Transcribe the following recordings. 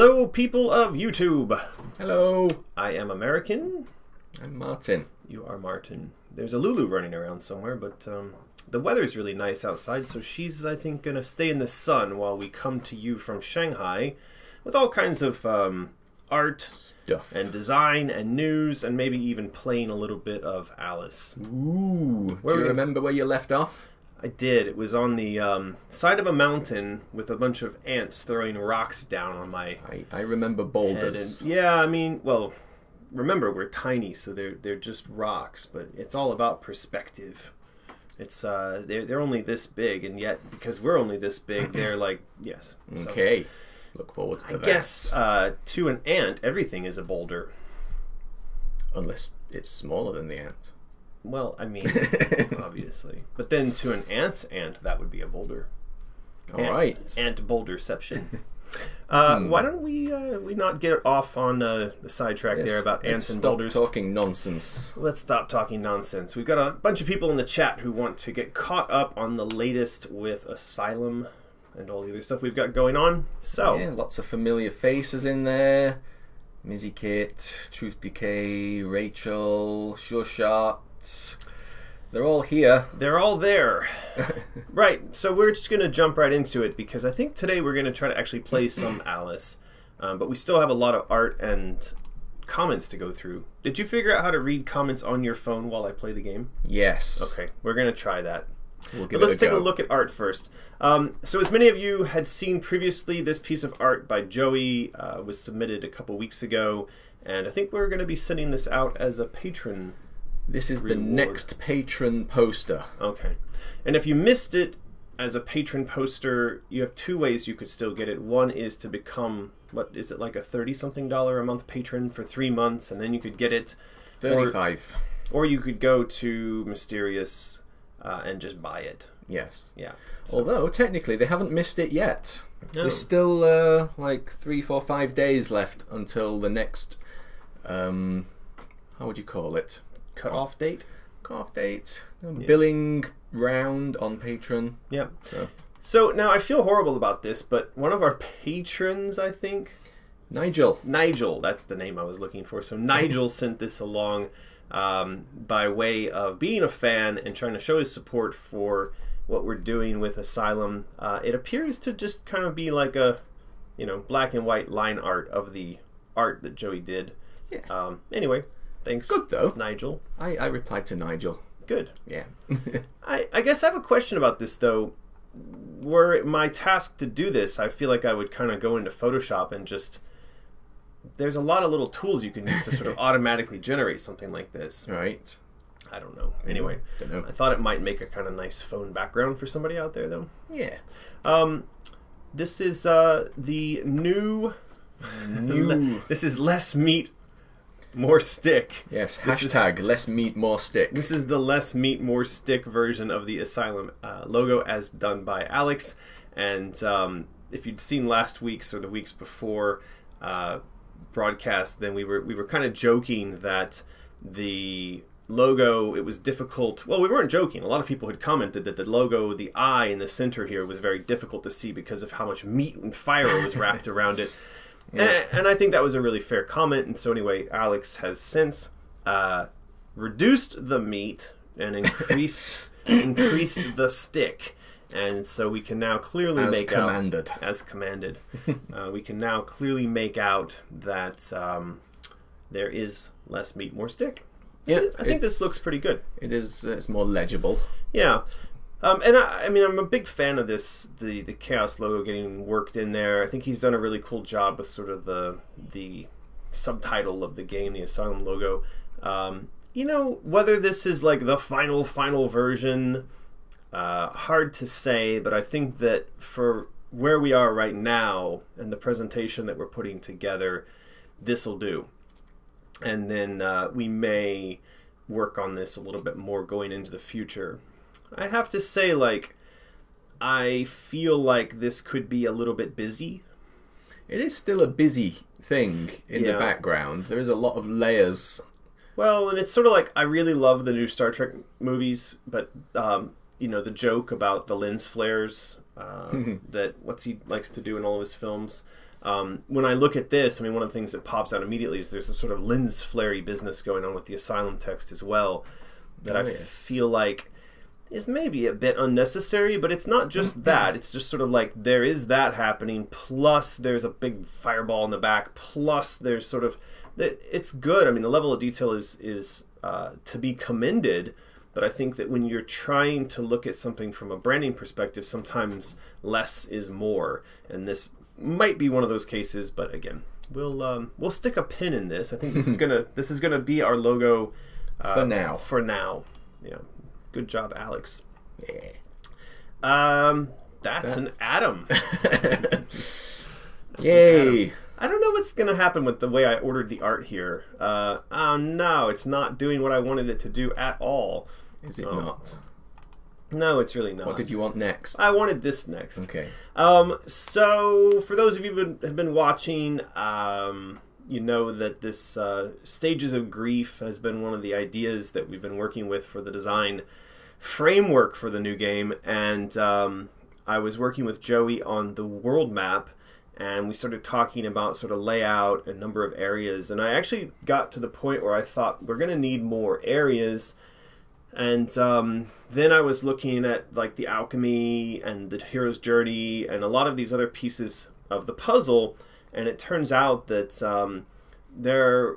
Hello, people of YouTube. Hello. I am American. I'm Martin. You are Martin. There's a Lulu running around somewhere, but the weather's really nice outside, so she's, I think, going to stay in the sun while we come to you from Shanghai with all kinds of art, Stuff. and design, and news, and maybe even playing a little bit of Alice. Ooh. Do you remember where you left off? I did. It was on the side of a mountain with a bunch of ants throwing rocks down on my I remember boulders. yeah, I mean, well, remember, we're tiny, so they're just rocks, but it's all about perspective. It's they're only this big, and yet because we're only this big, they're like, yes. Okay. Look forward to that. I guess to an ant, everything is a boulder. Unless it's smaller than the ant. Well, I mean, obviously. But then to an ant's ant, that would be a boulder. All right. Ant boulderception. Why don't we not get off on the sidetrack there about ants and boulders? Stop talking nonsense. Let's stop talking nonsense. We've got a bunch of people in the chat who want to get caught up on the latest with Asylum and all the other stuff we've got going on. So yeah, lots of familiar faces in there. Mizzy Kit, Truth Decay, Rachel, Sure Shots. They're all here. They're all there. Right, so we're just going to jump right into it because I think today we're going to try to actually play some Alice. But we still have a lot of art and comments to go through. Did you figure out how to read comments on your phone while I play the game? Yes. Okay, we're going to try that. But let's take a look at art first. So as many of you had seen previously, this piece of art by Joey was submitted a couple weeks ago. And I think we're going to be sending this out as a Patron This is reward. the next Patron poster. Okay. And if you missed it as a Patron poster, you have two ways you could still get it. One is to become, what is it, like a $30-something a month patron for 3 months, and then you could get it. 35. Or you could go to Mysterious and just buy it. Yes. Yeah. So, Although, technically, they haven't missed it yet. No. There's still, like, 3, 4, 5 days left until the next, how would you call it? cut-off date? Cut-off date. Billing round on Patreon. Yeah. So now, I feel horrible about this, but one of our patrons, I think... Nigel, that's the name I was looking for. So Nigel sent this along by way of being a fan and trying to show his support for what we're doing with Asylum. It appears to just kind of be like a, black and white line art of the art that Joey did. Yeah. Anyway, thanks. Good though. Nigel. I replied to Nigel. Good. Yeah. I guess I have a question about this though. Were it my task to do this, I feel like I would kind of go into Photoshop and just... There's a lot of little tools you can use to sort of automatically generate something like this. Right. I don't know. Anyway, Don't know. I thought it might make a kind of nice phone background for somebody out there, though. Yeah. This is the new... This is less meat, more stick. Yes. Hashtag less meat, more stick. This is the less meat, more stick version of the Asylum logo as done by Alex. And if you'd seen last week's or the weeks before... broadcast, then we were kind of joking that the logo, it was difficult. Well, we weren't joking. A lot of people had commented that the logo, the eye in the center here, was very difficult to see because of how much meat and fire was wrapped around it. Yeah. And I think that was a really fair comment. And so anyway, Alex has since reduced the meat and increased the stick. And so we can now clearly make out... As commanded. We can now clearly make out that there is less meat, more stick. Yeah, I think this looks pretty good. It is. It's more legible. Yeah. And I mean, I'm a big fan of this, the Chaos logo getting worked in there. I think he's done a really cool job with sort of the subtitle of the game, the Asylum logo. Whether this is like the final version... hard to say, but I think that for where we are right now and the presentation that we're putting together, this will do. And then we may work on this a little bit more going into the future. I have to say, I feel like this could be a little bit busy. It is still a busy thing in the background. There is a lot of layers. Well, and it's sort of like, I really love the new Star Trek movies, but... the joke about the lens flares that he likes to do in all of his films. When I look at this, I mean, one of the things that pops out immediately is there's a sort of lens flary business going on with the Asylum text as well that I feel like is maybe a bit unnecessary, but it's not just that. It's just sort of like there is that happening, plus there's a big fireball in the back, plus there's sort of... It's good. I mean, the level of detail is to be commended, but I think that when you're trying to look at something from a branding perspective, sometimes less is more, and this might be one of those cases. But again, we'll stick a pin in this. I think this is gonna be our logo for now. For now, yeah. Good job, Alex. Yeah. That's an atom. Yay! Atom. I don't know what's going to happen with the way I ordered the art here. Oh no, it's not doing what I wanted it to do at all. Is it not? No, it's really not. What did you want next? I wanted this next. Okay. So, for those of you who have been watching, you know that this Stages of Grief has been one of the ideas that we've been working with for the design framework for the new game. And I was working with Joey on the world map, and we started talking about sort of layout and number of areas. And I actually got to the point where I thought we're going to need more areas. And then I was looking at like the alchemy and the hero's journey and a lot of these other pieces of the puzzle, and it turns out that there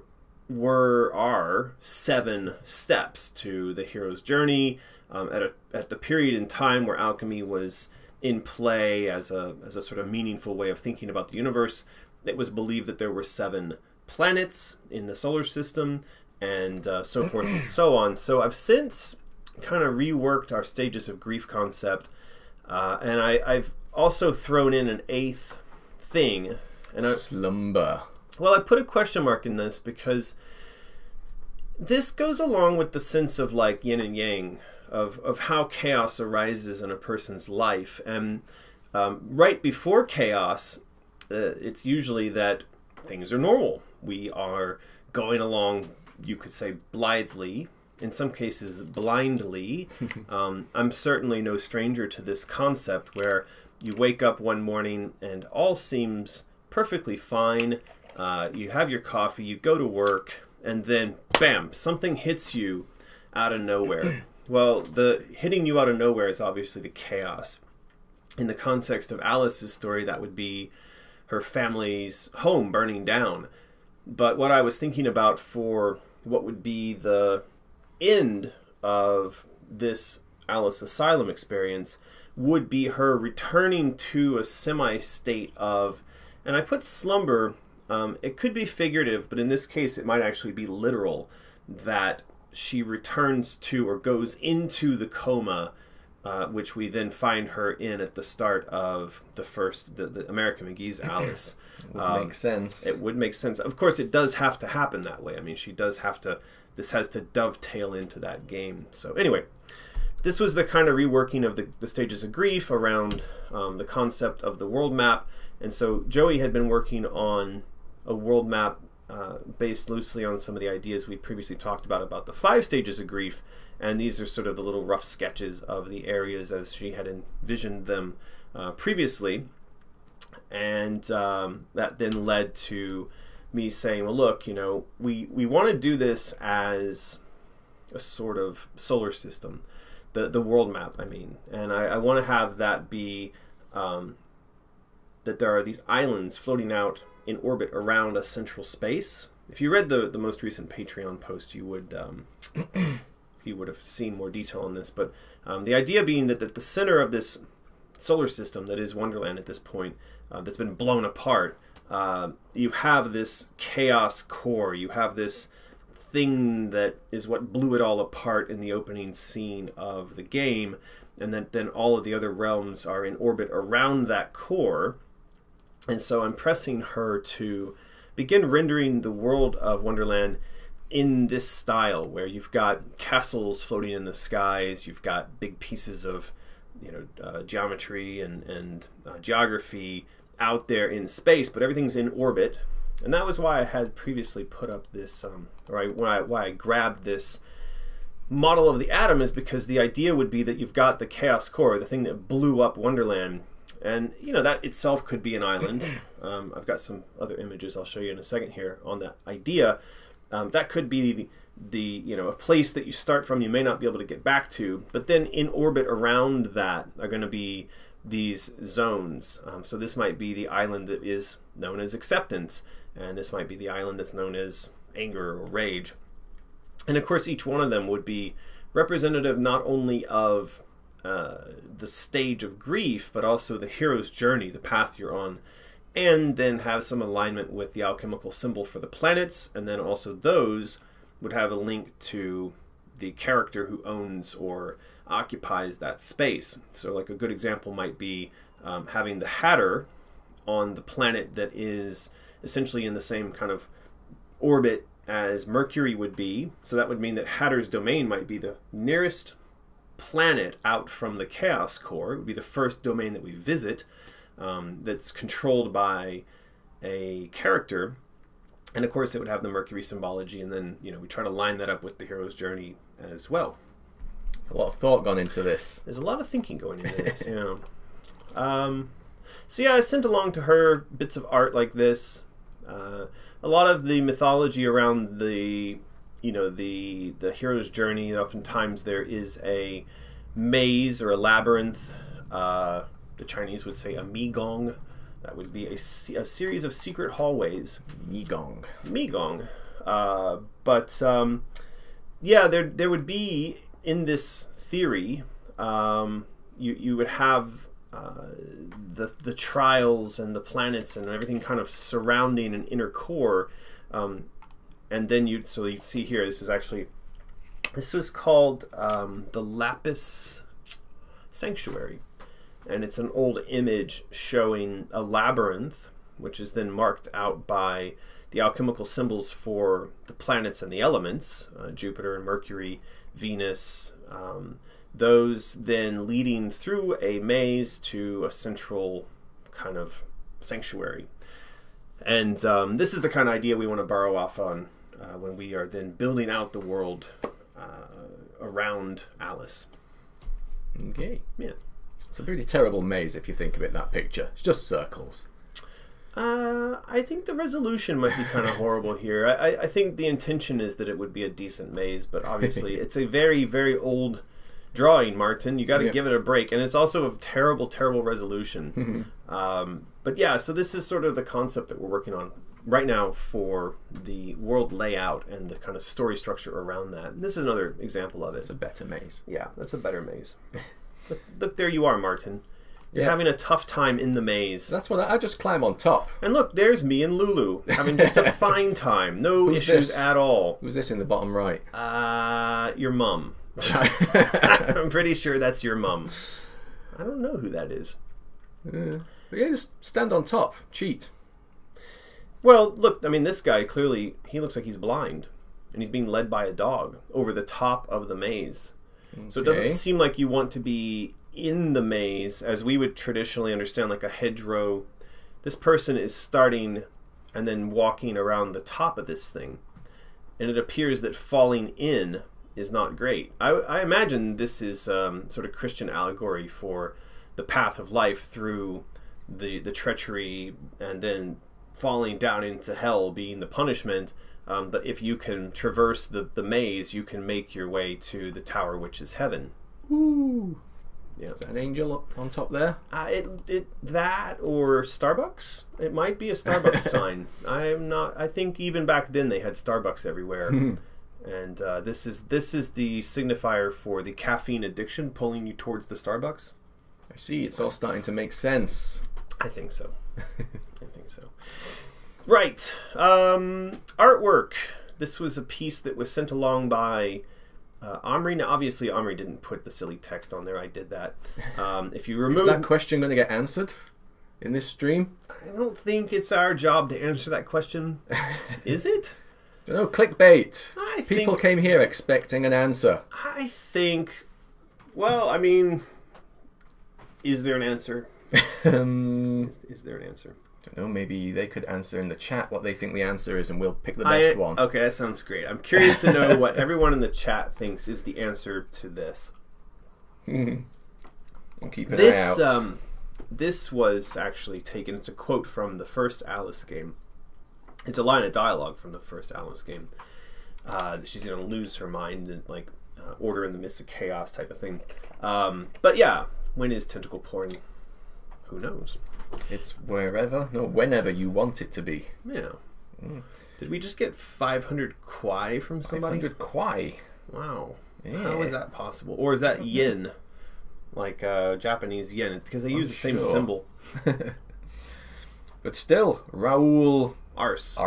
are 7 steps to the hero's journey at the period in time where alchemy was in play as a sort of meaningful way of thinking about the universe. It was believed that there were 7 planets in the solar system, and so forth and so on. So I've since kind of reworked our Stages of Grief concept, and I've also thrown in an 8th thing. And Slumber. Well, I put a question mark in this because this goes along with the sense of like yin and yang, of how chaos arises in a person's life. And right before chaos, it's usually that things are normal. We are going along, you could say, blithely, in some cases blindly. I'm certainly no stranger to this concept where you wake up one morning and all seems perfectly fine. You have your coffee, you go to work, and then bam, something hits you out of nowhere. Well, the hitting you out of nowhere is obviously the chaos. In the context of Alice's story, that would be her family's home burning down. But what I was thinking about for what would be the end of this Alice Asylum experience would be her returning to a semi-state of, and I put slumber, it could be figurative, but in this case it might actually be literal, that she returns to or goes into the coma, which we then find her in at the start of the American McGee's Alice. It would make sense. It would make sense. Of course, it does have to happen that way. I mean, this has to dovetail into that game. So anyway, this was the kind of reworking of the Stages of Grief around the concept of the world map. And so Joey had been working on a world map based loosely on some of the ideas we previously talked about the 5 Stages of Grief, and these are sort of the little rough sketches of the areas as she had envisioned them previously. And that then led to me saying, well, look, you know, we want to do this as a sort of solar system, the world map, I mean, and I want to have that be that there are these islands floating out in orbit around a central space. If you read the most recent Patreon post, you would have seen more detail on this. But the idea being that at the center of this solar system that is Wonderland at this point, that's been blown apart, you have this chaos core. You have this thing that is what blew it all apart in the opening scene of the game, and then all of the other realms are in orbit around that core. And so I'm pressing her to begin rendering the world of Wonderland in this style, where you've got castles floating in the skies, you've got big pieces of geometry and geography out there in space, but everything's in orbit. And that was why I had previously put up this, why I grabbed this model of the atom, is because the idea would be that you've got the chaos core, the thing that blew up Wonderland, And, that itself could be an island. I've got some other images I'll show you in a second here on that idea. That could be a place that you start from, you may not be able to get back to, but then in orbit around that are going to be these zones. So this might be the island that is known as acceptance, and this might be the island that's known as anger or rage. And of course, each one of them would be representative not only of the stage of grief, but also the hero's journey, the path you're on, and then have some alignment with the alchemical symbol for the planets, and then also those would have a link to the character who owns or occupies that space. So like a good example might be having the Hatter on the planet that is essentially in the same kind of orbit as Mercury would be. So that would mean that Hatter's domain might be the nearest planet out from the Chaos Core. It would be the first domain that we visit that's controlled by a character. And of course it would have the Mercury symbology, and then we try to line that up with the hero's journey as well. A lot of thought gone into this. There's a lot of thinking going into this. So yeah, I sent along to her bits of art like this. A lot of the mythology around the hero's journey. Oftentimes there is a maze or a labyrinth. The Chinese would say a migong. That would be a series of secret hallways. Migong. There would be, in this theory, you would have the trials and the planets and everything kind of surrounding an inner core. And then you see here, this was called the Lapis Sanctuary. And it's an old image showing a labyrinth, which is then marked out by the alchemical symbols for the planets and the elements, Jupiter and Mercury, Venus, those then leading through a maze to a central kind of sanctuary. And this is the kind of idea we want to borrow off on when we are then building out the world around Alice. Okay. Yeah. It's a pretty terrible maze if you think of it, that picture. It's just circles. I think the resolution might be kind of horrible here. I think the intention is that it would be a decent maze, but obviously it's a very, very old drawing, Martin. You got to give it a break. And it's also a terrible, terrible resolution. But yeah, so this is sort of the concept that we're working on right now for the world layout and the kind of story structure around that. And this is another example of it. It's a better maze. Yeah, that's a better maze. Look, there you are, Martin. You're having a tough time in the maze. That's what I just climb on top. And look, there's me and Lulu having just a fine time. No issues at all. Who's this in the bottom right? Your mum. I'm pretty sure that's your mum. I don't know who that is. But yeah, just stand on top. Cheat. Well, look, this guy clearly, he looks like he's blind. And he's being led by a dog over the top of the maze. Okay. So it doesn't seem like you want to be in the maze as we would traditionally understand, like a hedgerow. This person is starting and then walking around the top of this thing. And it appears that falling in is not great. I imagine this is sort of Christian allegory for the path of life through the treachery and then falling down into hell being the punishment. But if you can traverse the maze, you can make your way to the tower, which is heaven. Ooh. Yeah. Is that an angel up on top there? That or Starbucks. It might be a Starbucks sign. I think even back then they had Starbucks everywhere. And this is the signifier for the caffeine addiction pulling you towards the Starbucks. I see. It's all starting to make sense. I think so. Right. Artwork. This was a piece that was sent along by Omri. Now, obviously, Omri didn't put the silly text on there. I did that. If you remove... Is that question going to get answered in this stream? I don't think it's our job to answer that question. Is it? No, clickbait. People came here expecting an answer. I think... Well, is there an answer? Is there an answer? I don't know, maybe they could answer in the chat what they think the answer is and we'll pick the best one. Okay, that sounds great. I'm curious to know what everyone in the chat thinks is the answer to this. I'll keep an eye out. This was actually taken. It's a quote from the first Alice game. It's a line of dialogue from the first Alice game. She's going to lose her mind and like order in the midst of chaos type of thing. But yeah, when is tentacle porn? Who knows? It's whenever you want it to be. Yeah. Did we just get 500 kwai from somebody? 500 kwai. Wow. Yeah. How is that possible? Or is that yen? Like Japanese yen? Because they use the same symbol. But still, Raoul... Arse.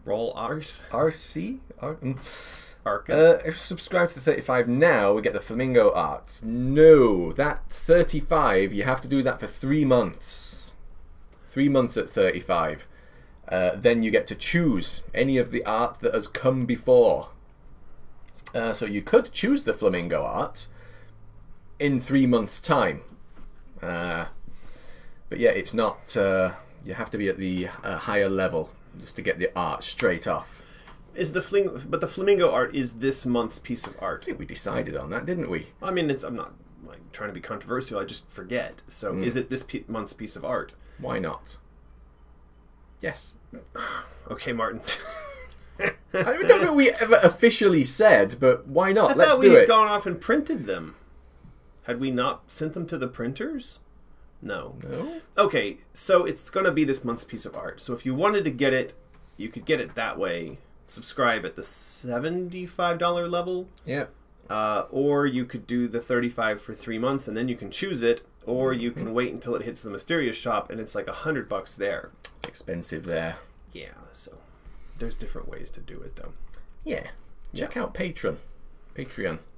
Roll arse? RC? Arca? If you subscribe to the 35 now, we get the flamingo arts. No, that 35, you have to do that for 3 months. 3 months at 35. Then you get to choose any of the art that has come before. So you could choose the flamingo art in 3 months' time. But yeah, it's not... you have to be at the higher level just to get the art straight off. But the flamingo art is this month's piece of art. I think we decided on that, didn't we? I mean, I'm not like trying to be controversial. I just forget. So, is it this month's piece of art? Why not? Yes. Okay, Martin. I don't know if we ever officially said, but why not? Let's do it. I thought we had gone off and printed them. Had we not sent them to the printers? No. Okay, so it's going to be this month's piece of art. So if you wanted to get it, you could get it that way. Subscribe at the $75 level. Yeah. Or you could do the $35 for 3 months, and then you can choose it. Or you can wait until it hits the mysterious shop, and it's like $100 there. Expensive there. Yeah, so there's different ways to do it, though. Yeah. Check out Patreon.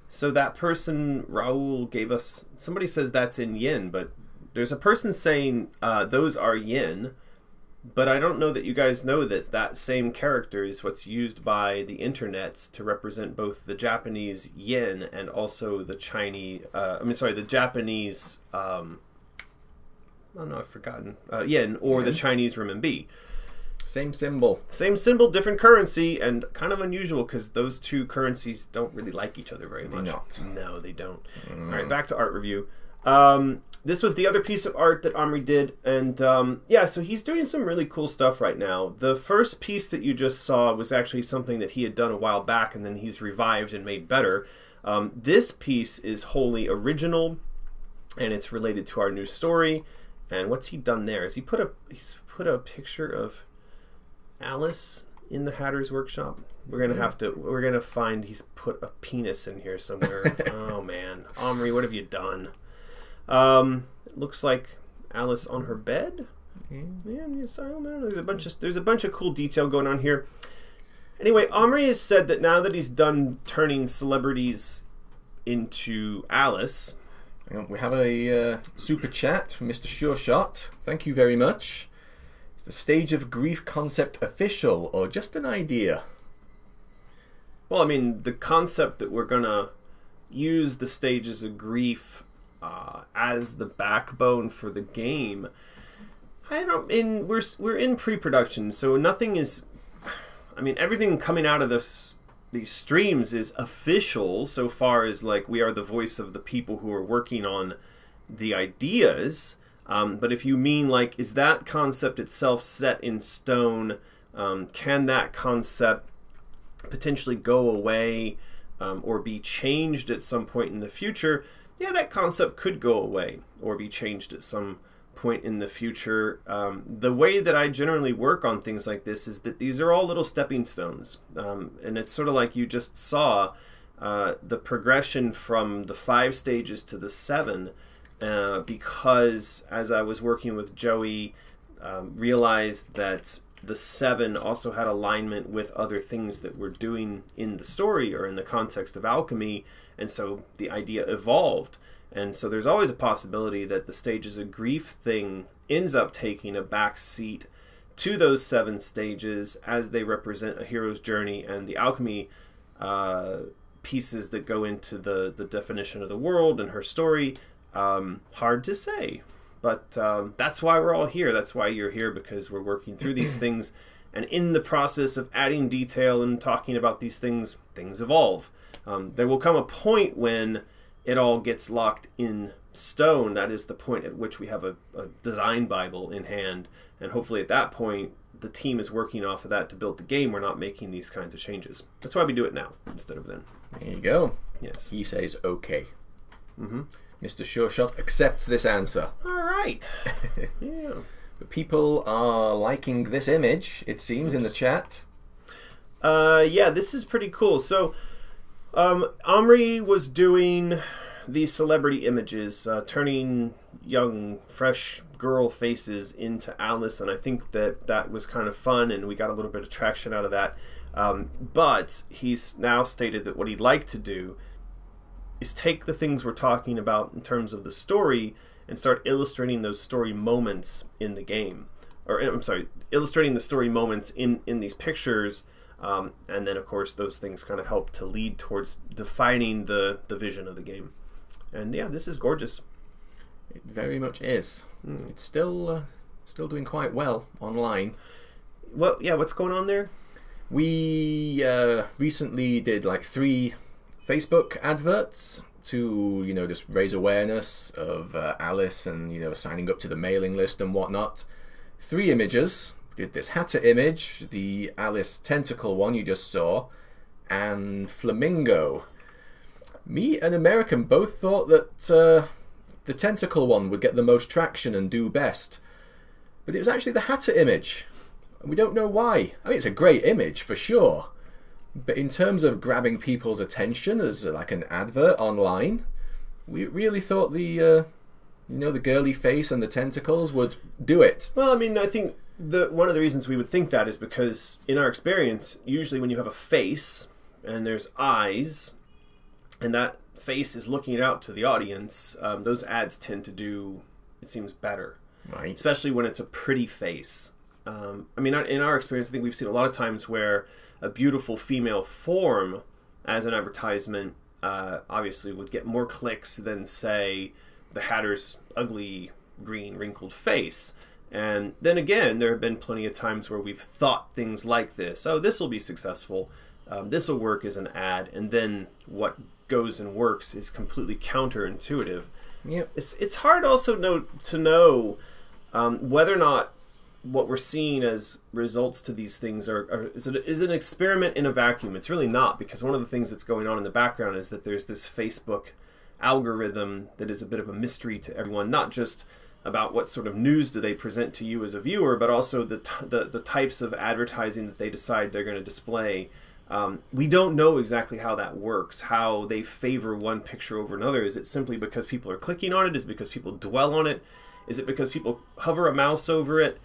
So that person, Raoul, gave us... Somebody says that's in yen, but there's a person saying those are yen, but I don't know that you guys know that same character is what's used by the internets to represent both the Japanese yen and also the Chinese... the Japanese... I don't know, I've forgotten. Yen, or the Chinese renminbi. Same symbol. Same symbol, different currency, and kind of unusual because those two currencies don't really like each other very much. No, they don't. All right, back to art review. This was the other piece of art that Omri did, and so he's doing some really cool stuff right now. The first piece that you just saw was actually something that he had done a while back, and then he's revived and made better. This piece is wholly original, and it's related to our new story. And what's he done there? He's put a picture of Alice in the Hatter's workshop. We're gonna find he's put a penis in here somewhere. Oh man, Omri, what have you done? It looks like Alice on her bed. Yeah, in the asylum. I don't know. There's a bunch of cool detail going on here. Anyway, Omri has said that now that he's done turning celebrities into Alice. We have a super chat from Mr. Sure Shot. Thank you very much. Is the stage of grief concept official or just an idea? Well, I mean, the concept that we're gonna use the stages of grief as the backbone for the game. We're in pre-production, so nothing is. I mean, everything coming out of these streams is official so far as like we are the voice of the people who are working on the ideas. But if you mean like, is that concept itself set in stone? Can that concept potentially go away or be changed at some point in the future? Yeah, that concept could go away or be changed at some point in the future. The way that I generally work on things like this is that these are all little stepping stones. And it's sort of like you just saw the progression from the 5 stages to the 7 because as I was working with Joey, realized that the 7 also had alignment with other things that we're doing in the story or in the context of alchemy, and so the idea evolved. And so there's always a possibility that the stages of grief thing ends up taking a back seat to those 7 stages as they represent a hero's journey and the alchemy pieces that go into the definition of the world and her story. Hard to say. But that's why we're all here. That's why you're here, because we're working through these things. And in the process of adding detail and talking about these things evolve. There will come a point when it all gets locked in stone, that is the point at which we have a design Bible in hand. And hopefully at that point, the team is working off of that to build the game. We're not making these kinds of changes. That's why we do it now instead of then. There you go. Yes. He says okay. Mm-hmm. Mr. Sure Shot accepts this answer. All right. Yeah. But people are liking this image, it seems, in the chat. Yeah, this is pretty cool. So, Omri was doing these celebrity images, turning young, fresh girl faces into Alice, and I think that was kind of fun, and we got a little bit of traction out of that. But he's now stated that what he'd like to do is take the things we're talking about in terms of the story and start illustrating those story moments in the game. Or, I'm sorry, illustrating the story moments in these pictures, and then, of course, those things kind of help to lead towards defining the vision of the game. And, yeah, this is gorgeous. It very much is. It's still doing quite well online. Well, yeah, what's going on there? We recently did like 3 Facebook adverts to, just raise awareness of Alice and, signing up to the mailing list and whatnot. 3 images. Did this Hatter image, the Alice tentacle one you just saw, and Flamingo. Me and American both thought that the tentacle one would get the most traction and do best. But it was actually the Hatter image. And we don't know why. I mean, it's a great image, for sure. But in terms of grabbing people's attention as like an advert online, we really thought the girly face and the tentacles would do it. Well, I mean, I think one of the reasons we would think that is because, in our experience, usually when you have a face and there's eyes, and that face is looking out to the audience, those ads tend to do, it seems, better. Right. Especially when it's a pretty face. I mean, in our experience, I think we've seen a lot of times where a beautiful female form as an advertisement obviously would get more clicks than, say, the Hatter's ugly, green, wrinkled face. And then again, there have been plenty of times where we've thought things like this. Oh, this will be successful. This will work as an ad. And then what goes and works is completely counterintuitive. Yep. It's hard also to know whether or not what we're seeing as results to these things is an experiment in a vacuum. It's really not, because one of the things that's going on in the background is that there's this Facebook algorithm that is a bit of a mystery to everyone, not just about what sort of news do they present to you as a viewer, but also the types of advertising that they decide they're going to display. We don't know exactly how that works, how they favor one picture over another. Is it simply because people are clicking on it? Is it because people dwell on it? Is it because people hover a mouse over it?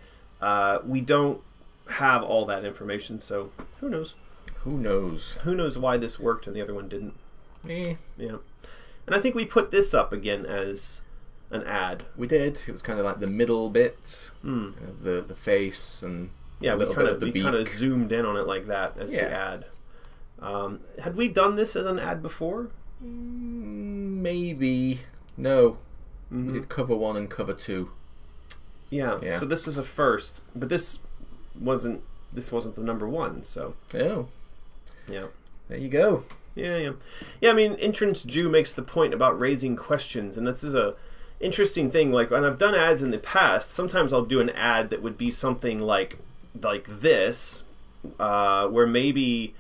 We don't have all that information, so who knows? Who knows? Who knows why this worked and the other one didn't? Yeah. And I think we put this up again as an ad. We did. It was kind of like the middle bit, the face, and yeah, a little bit of the beak. We kind of zoomed in on it like that as the ad. Had we done this as an ad before? Maybe. No. We did cover 1 and cover 2. Yeah. So this is a first, but this wasn't the number 1. So. Oh. Yeah. There you go. Yeah. I mean, Entrance Jew makes the point about raising questions, and this is a interesting thing. Like, when I've done ads in the past, sometimes I'll do an ad that would be something like this, where maybe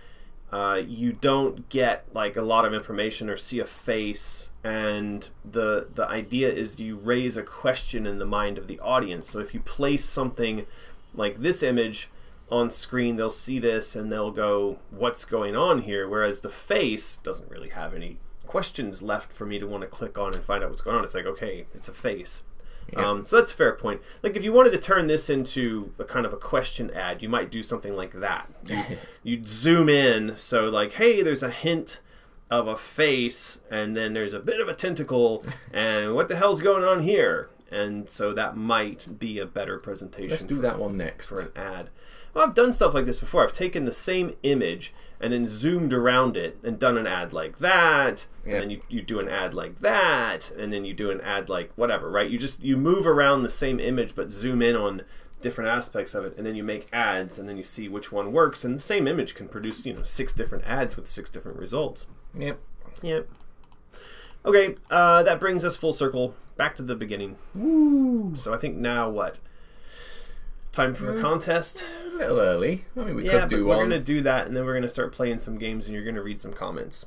you don't get like a lot of information or see a face, and the idea is you raise a question in the mind of the audience. So if you place something like this image on screen, they'll see this and they'll go, what's going on here? Whereas the face doesn't really have any questions left for me to want to click on and find out what's going on. It's like, okay, it's a face. Yeah. So that's a fair point. Like, if you wanted to turn this into a kind of a question ad, you might do something like that. You'd zoom in, so like, hey, there's a hint of a face, and then there's a bit of a tentacle, and what the hell's going on here? And so that might be a better presentation. Let's do that one next. For an ad. Well, I've done stuff like this before. I've taken the same image and then zoomed around it and done an ad like that, and then you do an ad like that, and then you do an ad like whatever, right? You move around the same image but zoom in on different aspects of it, and then you make ads, and then you see which one works, and the same image can produce 6 different ads with 6 different results. Yep. Okay, that brings us full circle back to the beginning. Woo! So I think now what? Time for a contest? A little early. I mean, we Yeah, could do but we're one. going to do that, and then we're going to start playing some games, and you're going to read some comments.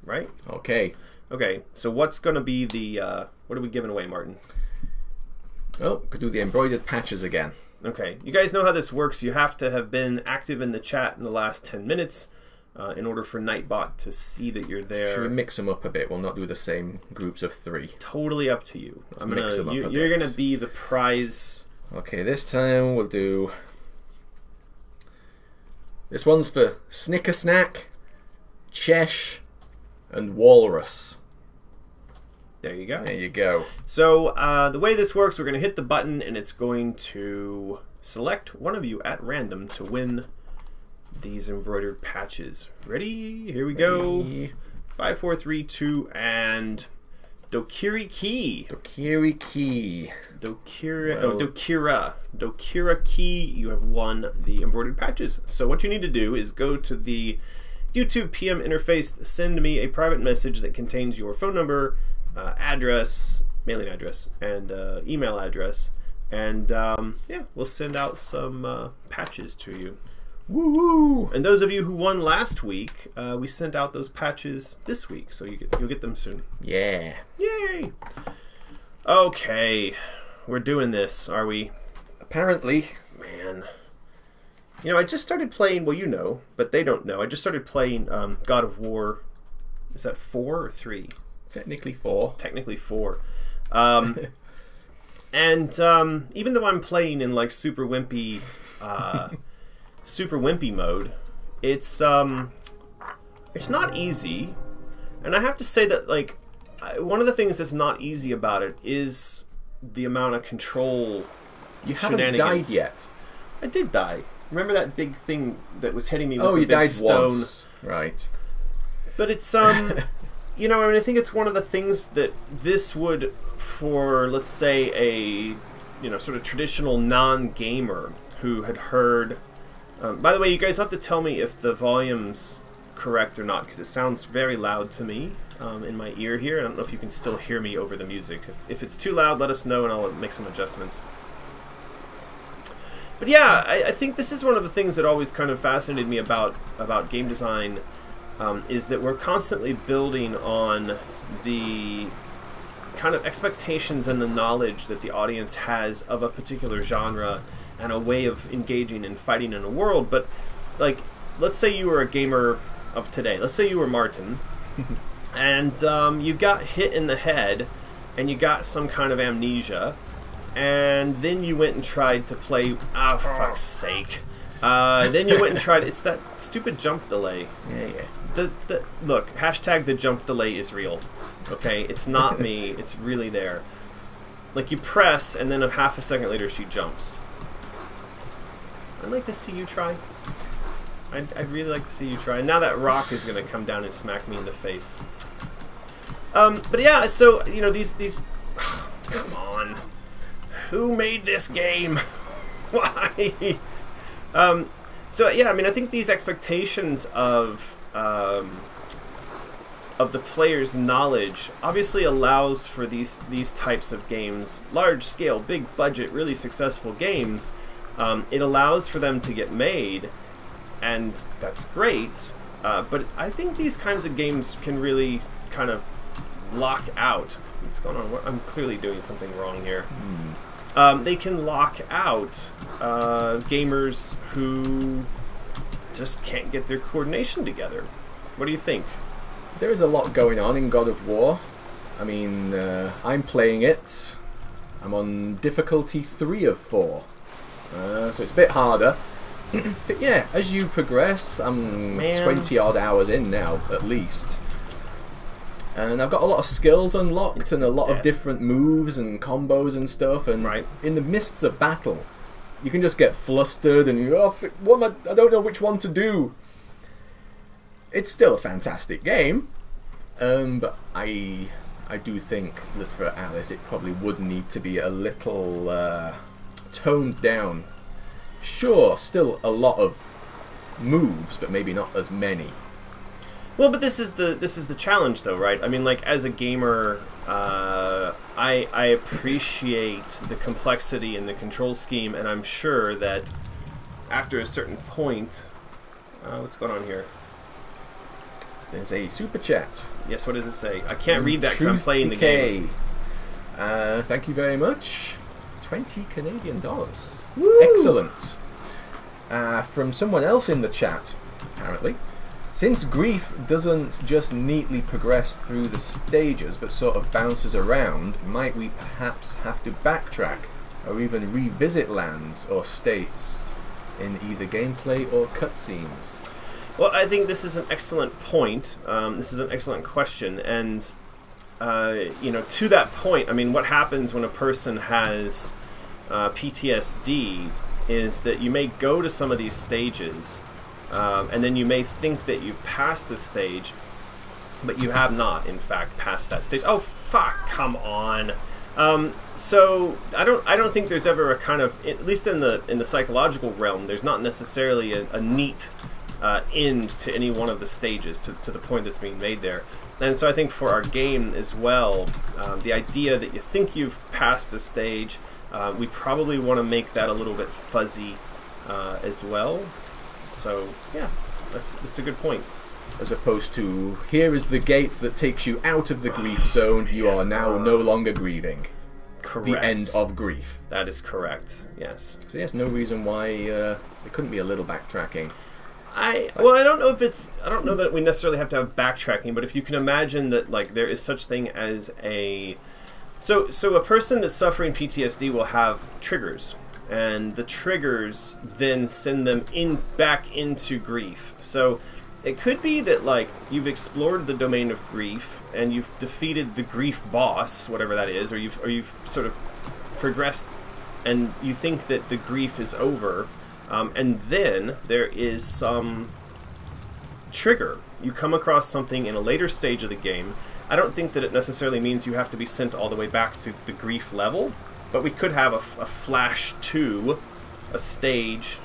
Right? Okay. Okay, so what's going to be the... what are we giving away, Martin? Oh, could do the embroidered patches again. Okay, you guys know how this works. You have to have been active in the chat in the last 10 minutes in order for Nightbot to see that you're there. Should we mix them up a bit? We'll not do the same groups of 3. Totally up to you. Let's mix them up a you're bit. going to be the prize... Okay, this time we'll do... This one's for Snicker Snack, Chesh, and Walrus. There you go. There you go. So the way this works, we're going to hit the button, and it's going to select one of you at random to win these embroidered patches. Ready? Here we go. 5, 4, 3, 2, and Dokiri Key. Dokiri Key. Dokira Key. You have won the embroidered patches. So what you need to do is go to the YouTube PM interface, send me a private message that contains your phone number, address, mailing address, and email address, and yeah, we'll send out some patches to you. Woo! And those of you who won last week, we sent out those patches this week, so you'll get them soon. Yeah. Yay! Okay, we're doing this, are we? Apparently. Man. You know, I just started playing, well, you know, but they don't know. I just started playing God of War. Is that 4 or 3? Technically 4. Technically 4. And even though I'm playing in like super wimpy mode, it's not easy. And I have to say that like one of the things that's not easy about it is the amount of control. You haven't died yet. I did die. Remember that big thing that was hitting me with a big died stone? Once. Right. But it's you know, I mean, I think it's one of the things that this would, for let's say a sort of traditional non-gamer who had heard. By the way, you guys have to tell me if the volume's correct or not, because it sounds very loud to me in my ear here. I don't know if you can still hear me over the music. If it's too loud, let us know and I'll make some adjustments. But yeah, I think this is one of the things that always kind of fascinated me about game design, is that we're constantly building on the kind of expectations and the knowledge that the audience has of a particular genre and a way of engaging and fighting in a world. But like, let's say you were a gamer of today. Let's say you were Martin, and you got hit in the head, and you got some kind of amnesia, and then you went and tried to play. Ah, for fuck's sake! Then you went and tried. It's that stupid jump delay. Yeah. Look, hashtag the jump delay is real. Okay, it's not me. It's really there. Like, you press, and then a half a second later she jumps. I'd like to see you try. I'd really like to see you try. And now that rock is going to come down and smack me in the face. But yeah, so, you know, these come on. Who made this game? Why? So yeah, I mean, I think these expectations of the player's knowledge obviously allows for these types of games, large scale, big budget, really successful games. It allows for them to get made, and that's great. But I think these kinds of games can really kind of lock out. What's going on? I'm clearly doing something wrong here. They can lock out gamers who just can't get their coordination together. What do you think? There is a lot going on in God of War. I mean, I'm playing it. I'm on difficulty 3 of 4. So it's a bit harder. But yeah, as you progress, I'm 20 odd hours in now, at least. And I've got a lot of skills unlocked and a lot of different moves and combos and stuff. And in the midst of battle, you can just get flustered and I don't know which one to do. It's still a fantastic game, but I do think that for Alice it probably would need to be a little toned down. Sure, still a lot of moves, but maybe not as many. Well, but this is the challenge, though, right? I mean, like, as a gamer, I appreciate the complexity in the control scheme, and I'm sure that after a certain point, what's going on here? There's a super chat. Yes, what does it say? I can't read that because I'm playing the game. Thank you very much. 20 Canadian dollars. Woo! Excellent. From someone else in the chat, apparently. Since grief doesn't just neatly progress through the stages but sort of bounces around, might we perhaps have to backtrack or even revisit lands or states in either gameplay or cutscenes? Well, I think this is an excellent point. This is an excellent question, and to that point, I mean, what happens when a person has PTSD is that you may go to some of these stages, and then you may think that you've passed a stage, but you have not, in fact, passed that stage. Oh, fuck! Come on. So I don't think there's ever a kind of, at least in the psychological realm, there's not necessarily a neat end to any one of the stages to the point that's being made there. And so I think for our game as well, the idea that you think you've passed a stage, we probably want to make that a little bit fuzzy as well. So yeah, that's a good point. As opposed to, here is the gate that takes you out of the grief zone, you are now no longer grieving. Correct. The end of grief. That is correct, yes. So yes, no reason why there couldn't be a little backtracking. I don't know that we necessarily have to have backtracking, but if you can imagine that, like, there is such thing as so a person that's suffering PTSD will have triggers, and the triggers then send them back into grief. So it could be that, like, you've explored the domain of grief and you've defeated the grief boss, whatever that is, or you've sort of progressed and you think that the grief is over, and then there is some trigger. You come across something in a later stage of the game. I don't think that it necessarily means you have to be sent all the way back to the grief level, but we could have a flash to a stage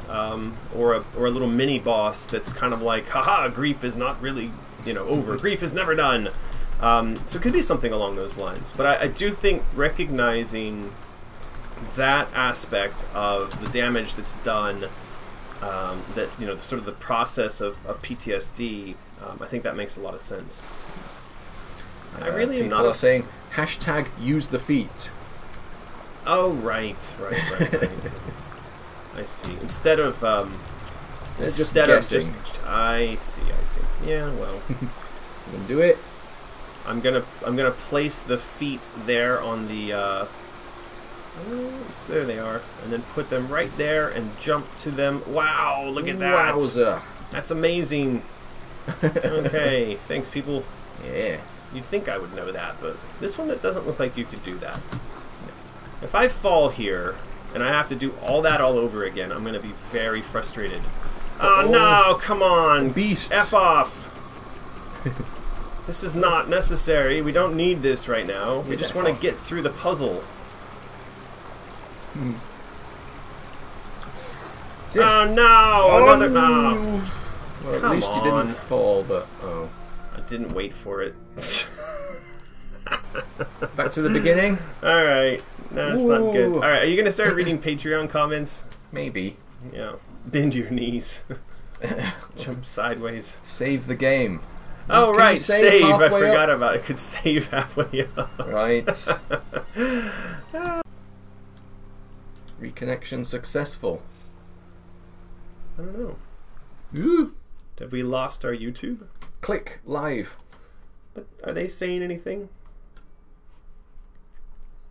or a little mini boss that's kind of like, haha, grief is not really over. Grief is never done. So it could be something along those lines. But I do think recognizing that aspect of the damage that's done, that sort of the process of PTSD, I think that makes a lot of sense. I really am not saying hashtag use the feet. Oh, right. I see. Instead of just guessing. I see. Yeah, well, you can do it. I'm gonna place the feet there on the. So there they are, and then put them right there and jump to them. Wow! Look at that. Wowza. That's amazing. Okay, thanks, people. Yeah. You'd think I would know that, but this one, it doesn't look like you could do that. If I fall here and I have to do all that all over again, I'm going to be very frustrated. Oh no, come on. Beast. F off. This is not necessary. We don't need this right now. We just want to get through the puzzle. Oh no, another no. Well, at least you didn't fall, but I didn't wait for it. Back to the beginning? Alright. No, that's not good. Alright, are you going to start reading Patreon comments? Maybe. Yeah. Bend your knees. Jump sideways. Save the game. Oh, right. Save. I forgot about it. Could save halfway up. Right. Reconnection successful. I don't know. Ooh. Have we lost our YouTube? Click live. But are they saying anything?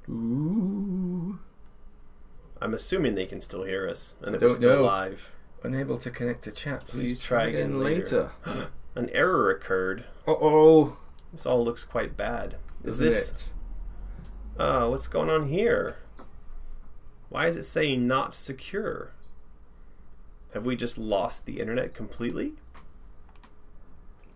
Ooh. I'm assuming they can still hear us, and that we're still live. Unable to connect to chat. Please try again later. An error occurred. Uh-oh. This all looks quite bad. Isn't it? What's going on here? Why is it saying not secure? Have we just lost the internet completely?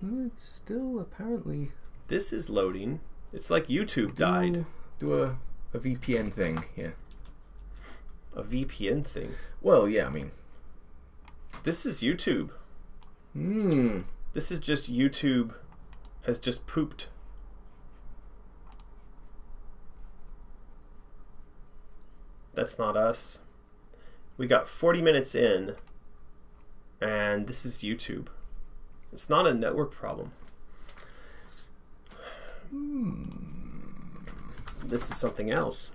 It's still apparently... This is loading. It's like YouTube died. Do a VPN thing, yeah. A VPN thing? Well, yeah, I mean... This is YouTube. Do This is just YouTube has just pooped. That's not us. We got 40 minutes in, and this is YouTube. It's not a network problem. This is something else.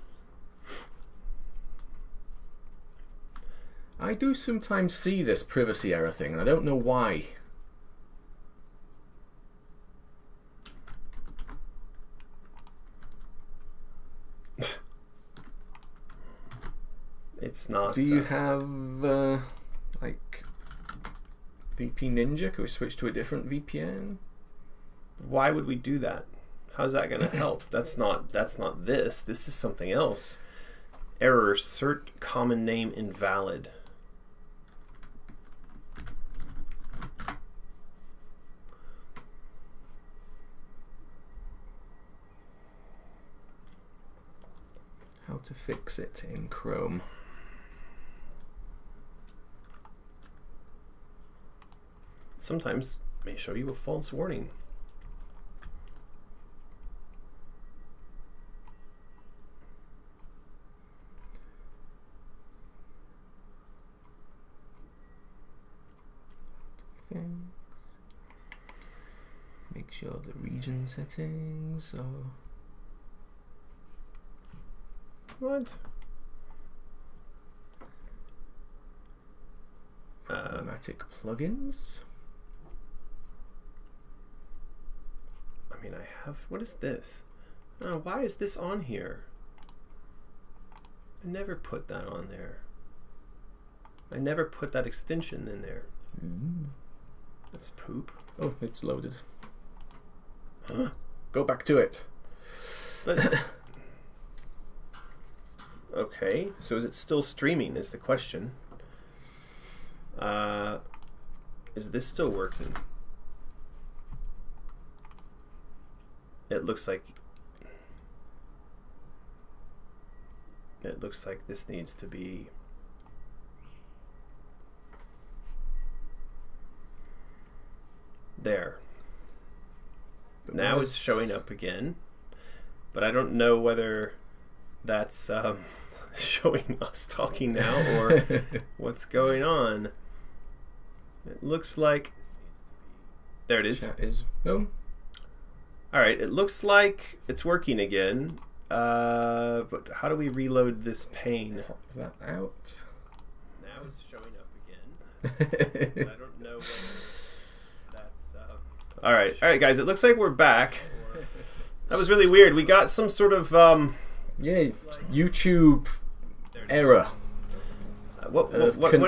I do sometimes see this privacy error thing, and I don't know why. It's not. Do you have, like, VP Ninja? Can we switch to a different VPN? Why would we do that? How's that going to help? That's not this. This is something else. Error, cert common name invalid. How to fix it in Chrome. Sometimes it may show you a false warning. Make sure the region settings are... What? Automatic plugins? I mean, I have... What is this? Oh, why is this on here? I never put that on there. I never put that extension in there. That's poop. Oh, it's loaded. Huh? Go back to it. But... Okay, so is it still streaming is the question. Is this still working? It looks like this needs to be there. But now it's showing up again, but I don't know whether that's showing us talking now or what's going on. It looks like there it is. Chat is boom. Alright, it looks like it's working again. But how do we reload this pane? Pop that out. Now it's showing up again. I don't know whether that's Alright guys, it looks like we're back. That was really weird. We got some sort of yeah, YouTube error. What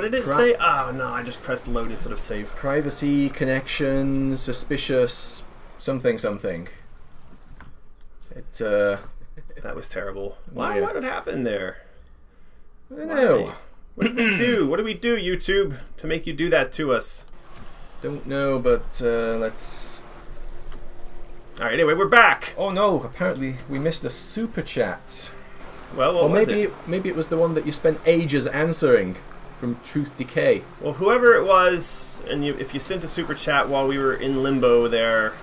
did it say? Oh no, I just pressed load instead of save. Privacy, connection, suspicious, something. It that was terrible. Why? What would happen there? I don't know. What did we do? What did we do, YouTube, to make you do that to us? Don't know, but let's... Alright, anyway, we're back! Oh no, apparently we missed a super chat. Well, what was it? Maybe it was the one that you spent ages answering from Truth Decay. Well, whoever it was, and if you sent a super chat while we were in limbo there,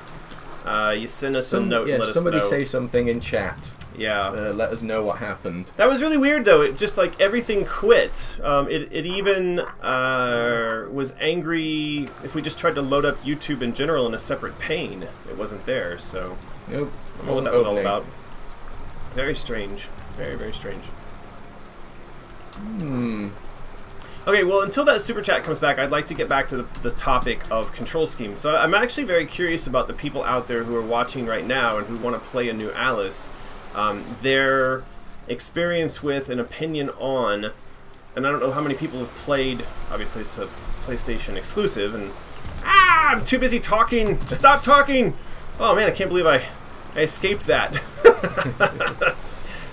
you send us a note and let us know. Somebody say something in chat. Yeah. Let us know what happened. That was really weird, though. It just, like, everything quit. It even was angry if we just tried to load up YouTube in general in a separate pane. It wasn't there, so... Nope. I don't know what that was all about. Very strange. Very, very strange. Okay, well, until that super chat comes back, I'd like to get back to the topic of control schemes. So I'm actually very curious about the people out there who are watching right now and who want to play a new Alice. Their experience with, an opinion on, and I don't know how many people have played. Obviously, it's a PlayStation exclusive, and I'm too busy talking. Stop talking! Oh man, I can't believe I escaped that.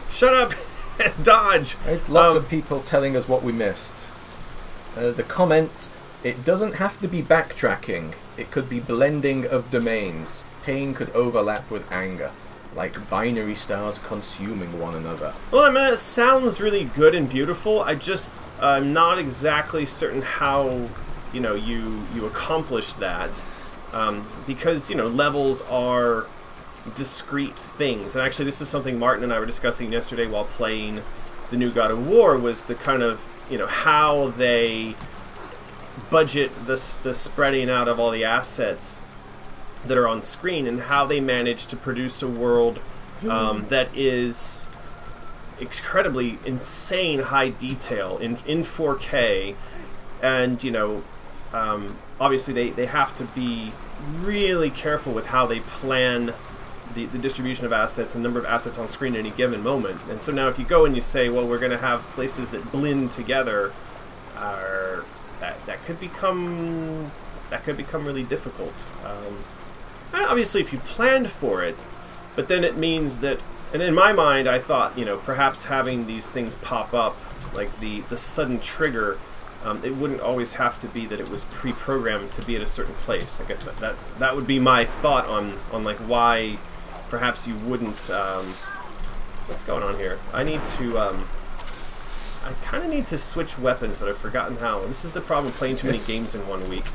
Shut up and dodge. Right, lots of people telling us what we missed. The comment: it doesn't have to be backtracking. It could be blending of domains. Pain could overlap with anger, like binary stars consuming one another. Well, I mean, it sounds really good and beautiful. I'm not exactly certain how, you accomplish that. because levels are discrete things. And actually, this is something Martin and I were discussing yesterday while playing the new God of War, was the kind of how they budget the spreading out of all the assets that are on screen, and how they manage to produce a world that is incredibly insane high detail in 4K, and obviously they have to be really careful with how they plan the distribution of assets and number of assets on screen at any given moment. And so now if you go and you say, well, we're going to have places that blend together, that could become really difficult. And obviously if you planned for it, but then it means that, and in my mind I thought, perhaps having these things pop up, like the sudden trigger, it wouldn't always have to be that it was pre-programmed to be at a certain place. I guess that would be my thought on like why perhaps you wouldn't. What's going on here? I need to. I kind of need to switch weapons, but I've forgotten how. And this is the problem of playing too many games in 1 week.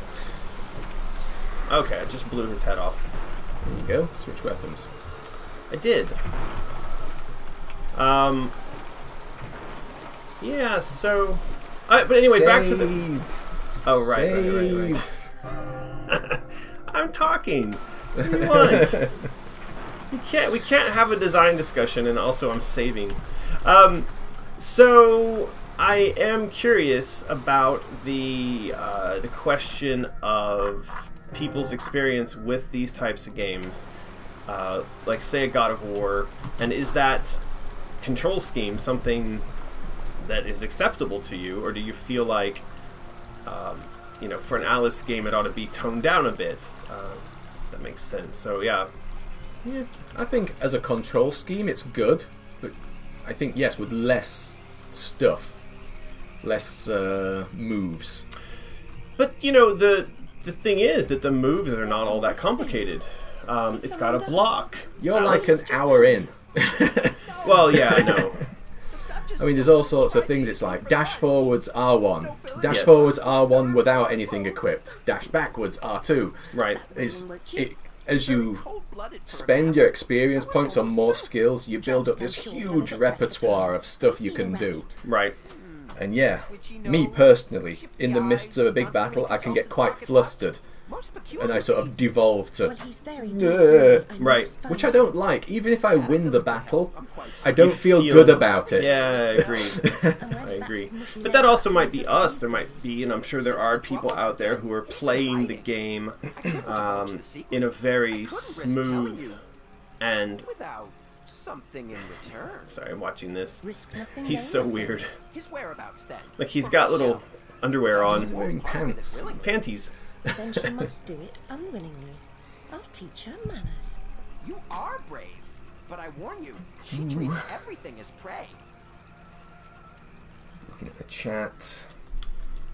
Okay, I just blew his head off. There you go. Switch weapons. I did. Yeah. So. But anyway, Save. Back to the. Oh right. I'm talking. What do you want? We can't have a design discussion, and also I'm saving. So I am curious about the question of people's experience with these types of games, like say a God of War, and is that control scheme something that is acceptable to you, or do you feel like for an Alice game it ought to be toned down a bit? That makes sense. So yeah, I think as a control scheme it's good, but I think yes, with less stuff, less moves. But the thing is that the moves are not all that complicated. It's got a block. You're Alice, like an hour in. Well, yeah, I know. I mean, there's all sorts of things. It's like dash forwards R1, dash forwards R1 without anything equipped, dash backwards R2. Right. As you spend your experience points on more skills, you build up this huge repertoire of stuff you can do. Right. And yeah, me personally, in the midst of a big battle, I can get quite flustered. And I sort of devolve to right, which I don't like. Even if I win the battle, I don't feel good about it. Yeah, I agree. I agree. But that also might be us. There might be, and I'm sure there are people out there who are playing the game in a very smooth and something in return. Sorry, I'm watching this. He's so weird. His whereabouts then? Like he's got little underwear on. He's wearing pants. Panties. Then she must do it unwillingly. I'll teach her manners. You are brave, but I warn you, she treats everything as prey. Looking at the chat.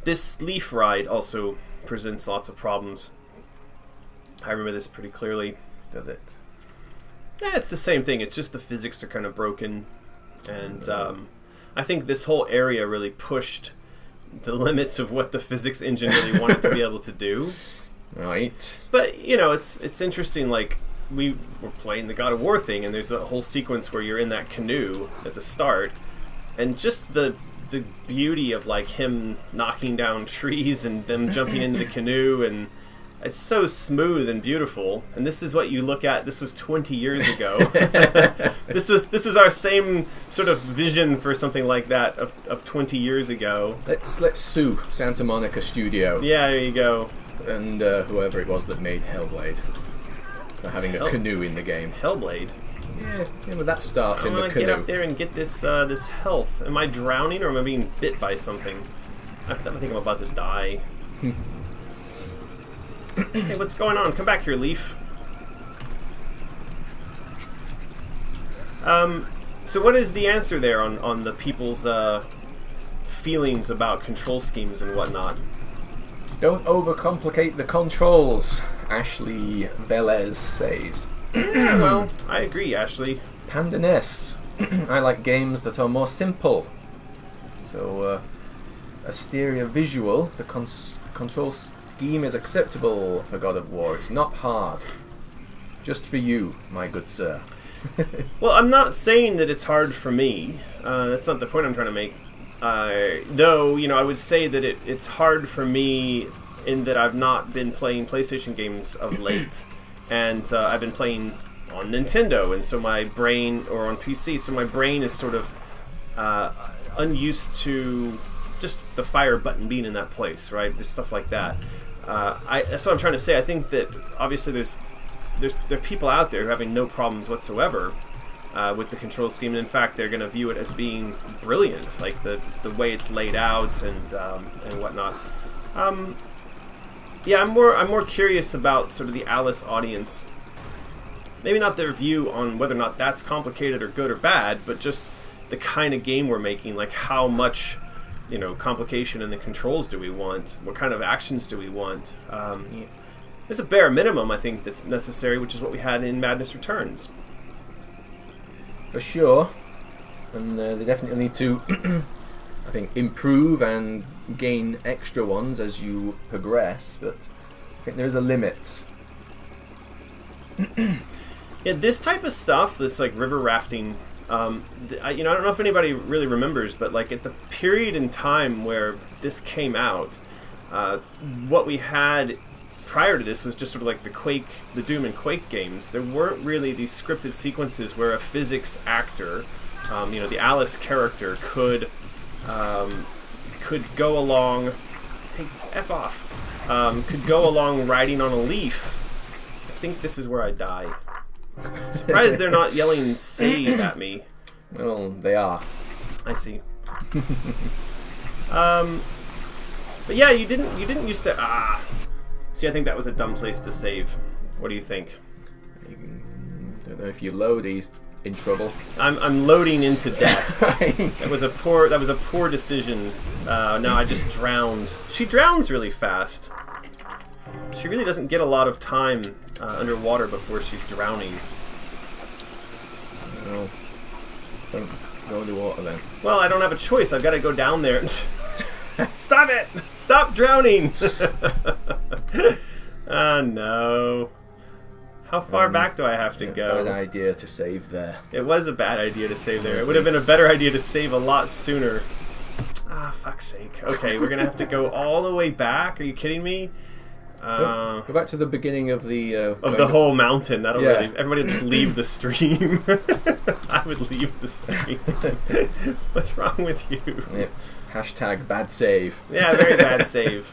This leaf ride also presents lots of problems. I remember this pretty clearly. Does it? Yeah, it's the same thing. It's just the physics are kind of broken. And I think this whole area really pushed the limits of what the physics engine really wanted to be able to do. Right. But, it's interesting, like, we were playing the God of War thing, and there's a whole sequence where you're in that canoe at the start, and just the beauty of, like, him knocking down trees and them jumping into the canoe, and it's so smooth and beautiful. And this is what you look at. This was 20 years ago. This is our same sort of vision for something like that of 20 years ago. Let's sue Santa Monica Studio. Yeah, there you go. And whoever it was that made Hellblade for having a canoe in the game. Hellblade. Yeah, but that starts in the canoe. Get up there and get this this health. Am I drowning or am I being bit by something? I think I'm about to die. Hey, what's going on? Come back here, Leaf. So what is the answer there on the people's feelings about control schemes and whatnot? Don't overcomplicate the controls, Ashley Velez says. Yeah, well, I agree, Ashley. Panda Ness. I like games that are more simple. So, Asteria Visual, the control scheme is acceptable for God of War. It's not hard. Just for you, my good sir. Well, I'm not saying that it's hard for me. That's not the point I'm trying to make. Though, I would say that it's hard for me in that I've not been playing PlayStation games of late. And I've been playing on Nintendo, and so my brain, or on PC, so my brain is sort of unused to just the fire button being in that place, right? Just stuff like that. That's what I'm trying to say. I think that obviously there are people out there who are having no problems whatsoever with the control scheme, and in fact they're going to view it as being brilliant, like the way it's laid out and whatnot. Yeah, I'm more curious about sort of the Alice audience. Maybe not their view on whether or not that's complicated or good or bad, but just the kind of game we're making, like how much complication in the controls do we want? What kind of actions do we want? There's a bare minimum, I think, that's necessary, which is what we had in Madness Returns. For sure. And they definitely need to, I think, improve and gain extra ones as you progress, but I think there is a limit. Yeah, this type of stuff, this like river rafting, I don't know if anybody really remembers, but like at the period in time where this came out, what we had prior to this was just sort of like the Doom and Quake games. There weren't really these scripted sequences where a physics actor, the Alice character, could go along, could go along riding on a leaf. I think this is where I die. Surprised they're not yelling "save" at me. Well, they are. I see. But yeah, you didn't used to. See, I think that was a dumb place to save. What do you think? Don't know if you load, he's in trouble. I'm loading into death. That was a poor decision. No, I just drowned. She drowns really fast. She really doesn't get a lot of time underwater before she's drowning. No. Don't go in the water then. Well, I don't have a choice. I've got to go down there. Stop it! Stop drowning! Oh no. How far back do I have to go? Bad idea to save there. It was a bad idea to save there. It would have been a better idea to save a lot sooner. Fuck's sake. Okay, we're gonna have to go all the way back? Are you kidding me? Go back to the beginning of the whole mountain. That'll really. Everybody just leave the stream. I would leave the stream. What's wrong with you? Yep. Hashtag bad save. Yeah, very bad save.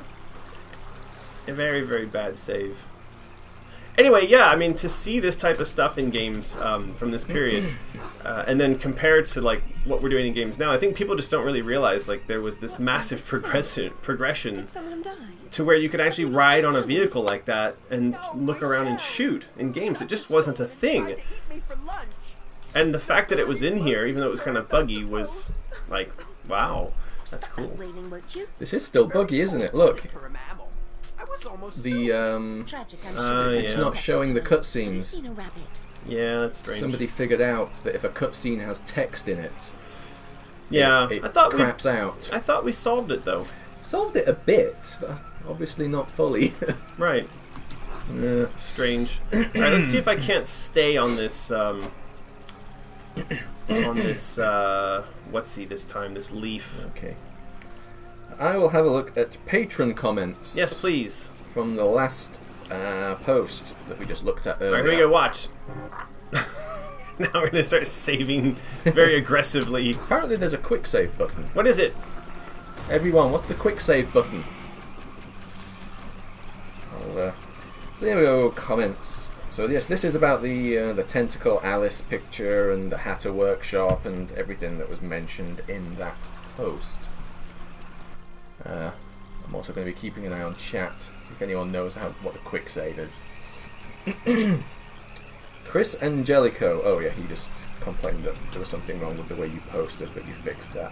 A very, very bad save. Anyway, yeah, I mean, to see this type of stuff in games from this period, and then compared to like what we're doing in games now, I think people just don't really realize like there was this massive progression to where you could actually ride on a vehicle like that and look around and shoot in games. It just wasn't a thing. And the fact that it was in here, even though it was kind of buggy, was like, wow, that's cool. This is still buggy, isn't it? Look. It's not showing the cutscenes. Yeah, that's strange. Somebody figured out that if a cutscene has text in it, it I thought craps out. I thought we solved it though. Solved it a bit, but obviously not fully. Right. Yeah. Strange. Alright, let's see if I can't stay on this what's he this time? This leaf. Okay. I will have a look at Patron comments. Yes, please. From the last post that we just looked at earlier. Alright, here we go, watch. Now we're going to start saving very aggressively. Apparently there's a quick save button. What is it? Everyone, what's the quick save button? So here we go, comments. So yes, this is about the Tentacle Alice picture and the Hatter Workshop and everything that was mentioned in that post. I'm also going to be keeping an eye on chat, see if anyone knows what the quick save is. Chris Angelico. Oh yeah, he just complained that there was something wrong with the way you posted, but you fixed that.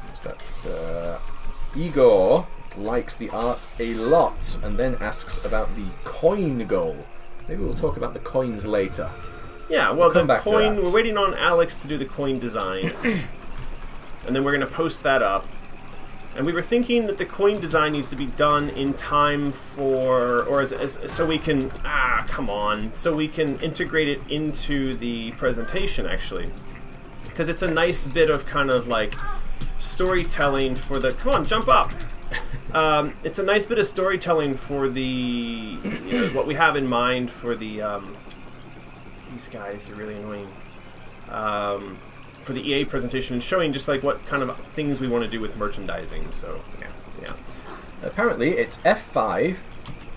What's that? Igor likes the art a lot, and then asks about the coin goal. Maybe we'll talk about the coins later. Yeah, well, we'll the coin, we're waiting on Alex to do the coin design. And then we're going to post that up. And we were thinking that the coin design needs to be done in time for, or so we can, so we can integrate it into the presentation, actually. Because it's a nice bit of kind of like storytelling for the, come on, jump up! It's a nice bit of storytelling for the, what we have in mind for the, these guys are really annoying. For the EA presentation and showing just like what kind of things we want to do with merchandising. So yeah. Apparently it's F5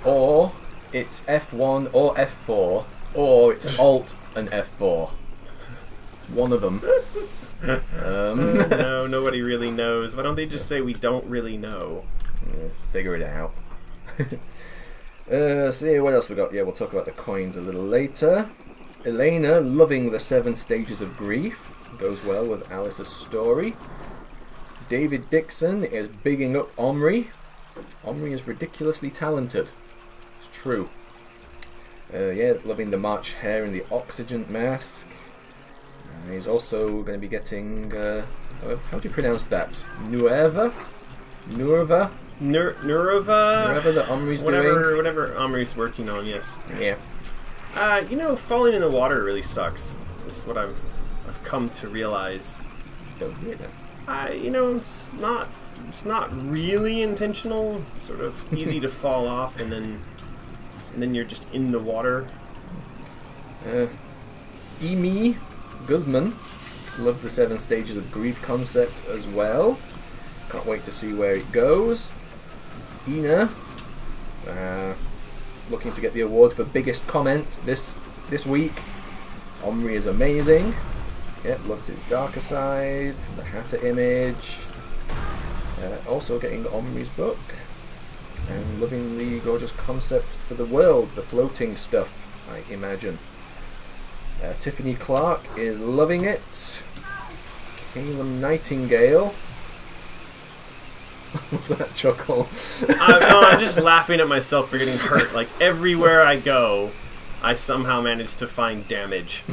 or it's F1 or F4 or it's Alt and F4. It's one of them. No, nobody really knows. Why don't they just say we don't really know? Yeah, figure it out. See what else we got. Yeah, we'll talk about the coins a little later. Elena loving the 7 stages of grief. Goes well with Alice's story. David Dixon is bigging up Omri. Omri is ridiculously talented. It's true. Loving the March hare and the oxygen mask. He's also going to be getting... how do you pronounce that? Nueva? Nurva that Omri's doing? Whatever Omri's working on, yes. Yeah. Falling in the water really sucks. That's what I've come to realize. Don't do it then. It's not really intentional. It's sort of easy to fall off, and then you're just in the water. Emi Guzman loves the 7 stages of grief concept as well. Can't wait to see where it goes. Ina, looking to get the award for biggest comment this week. Omri is amazing. Yep, loves his darker side, the Hatter image. Also getting Omri's book. And loving the gorgeous concept for the world, the floating stuff, I imagine. Tiffany Clark is loving it. Caleb Nightingale. What's that chuckle? No, I'm just laughing at myself for getting hurt. Like, everywhere I go, I somehow manage to find damage.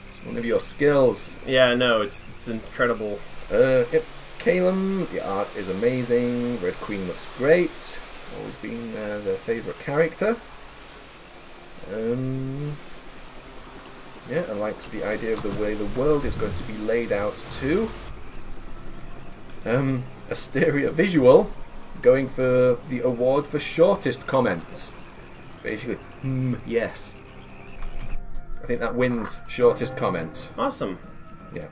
It's one of your skills. Yeah, no, it's incredible. Yep. Caleb, the art is amazing. Red Queen looks great. Always been their favourite character. And likes the idea of the way the world is going to be laid out too. Asteria Visual going for the award for shortest comments. Basically, yes. I think that wins shortest comment. Awesome. Yeah.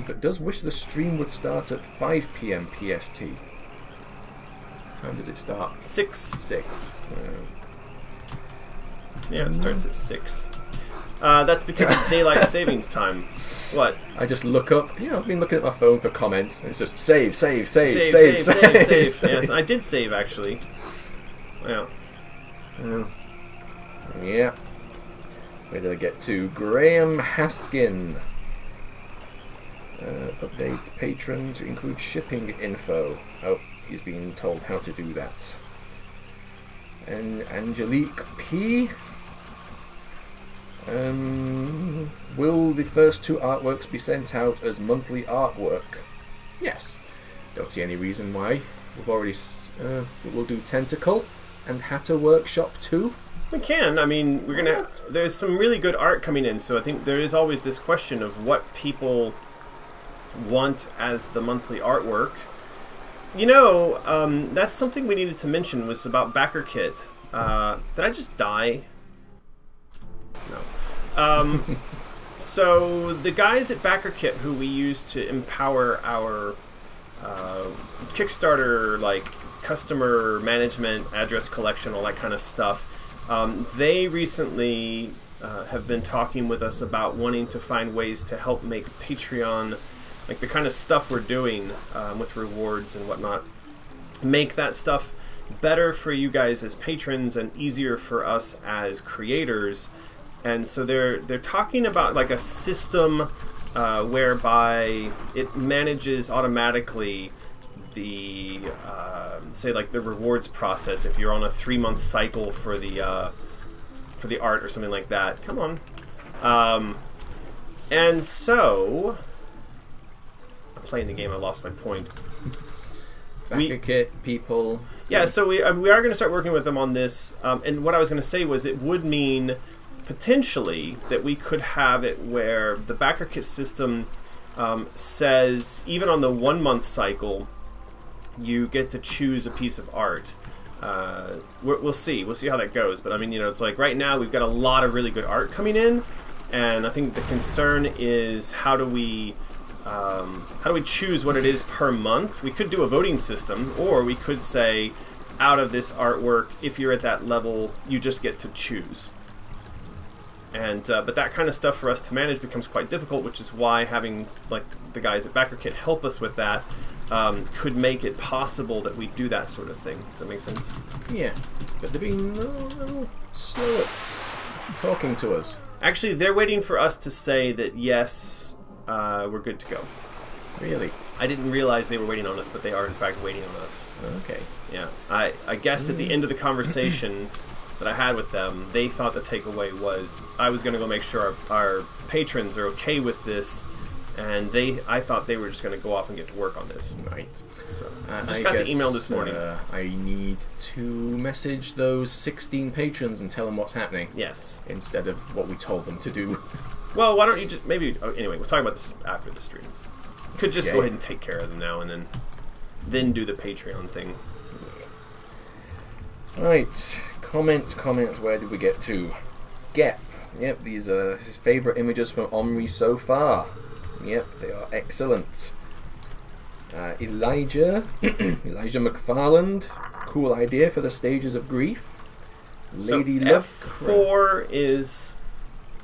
But does wish the stream would start at 5 PM PST. What time does it start? 6. 6. Yeah, it starts at 6. That's because of daylight savings time. What? I just look up. I've been looking at my phone for comments, and it's just save. Yes, I did save actually. Yeah. Yeah. Where did I get to? Graham Haskin. Update Patron to include shipping info. Oh, he's being told how to do that. And Angelique P. Will the first 2 artworks be sent out as monthly artwork? Yes. Don't see any reason why. We've already we'll do Tentacle and Hatter Workshop too. We can. I mean, there's some really good art coming in, so I think there is always this question of what people want as the monthly artwork. That's something we needed to mention was about Backer Kit. Did I just die? No. So the guys at Backer Kit, who we use to empower our Kickstarter, like customer management, address collection, all that kind of stuff, they recently have been talking with us about wanting to find ways to help make Patreon, like the kind of stuff we're doing with rewards and whatnot, make that stuff better for you guys as patrons and easier for us as creators. And so they're talking about like a system whereby it manages automatically the say like the rewards process if you're on a 3-month cycle for the art or something like that. Come on. And so I'm playing the game. I lost my point. Backer kit people. Yeah, so we are going to start working with them on this. And what I was going to say was it would mean potentially that we could have it where the backer kit system says, even on the 1 month cycle, you get to choose a piece of art. We'll see. We'll see how that goes. But I mean, it's like right now we've got a lot of really good art coming in, and I think the concern is how do we choose what it is per month? We could do a voting system, or we could say, out of this artwork, if you're at that level, you just get to choose. And but that kind of stuff for us to manage becomes quite difficult, which is why having like the guys at BackerKit help us with that could make it possible that we do that sort of thing. Does that make sense? Yeah, but they're being a little slow at talking to us. Actually, they're waiting for us to say that yes, we're good to go. Really? I didn't realize they were waiting on us, but they are in fact waiting on us. Okay. Yeah, I guess at the end of the conversation that I had with them, they thought the takeaway was I was going to go make sure our patrons are okay with this, and I thought they were just going to go off and get to work on this. Right. So I just got the email this morning. I need to message those 16 patrons and tell them what's happening. Yes. Instead of what we told them to do. Well, why don't you just anyway, we'll talk about this after the stream. You could just go ahead and take care of them now and then do the Patreon thing. Right. Comments, where did we get to? Gep. Yep, these are his favourite images from Omri so far. Yep, they are excellent. Elijah McFarland, cool idea for the stages of grief. Lady F4 is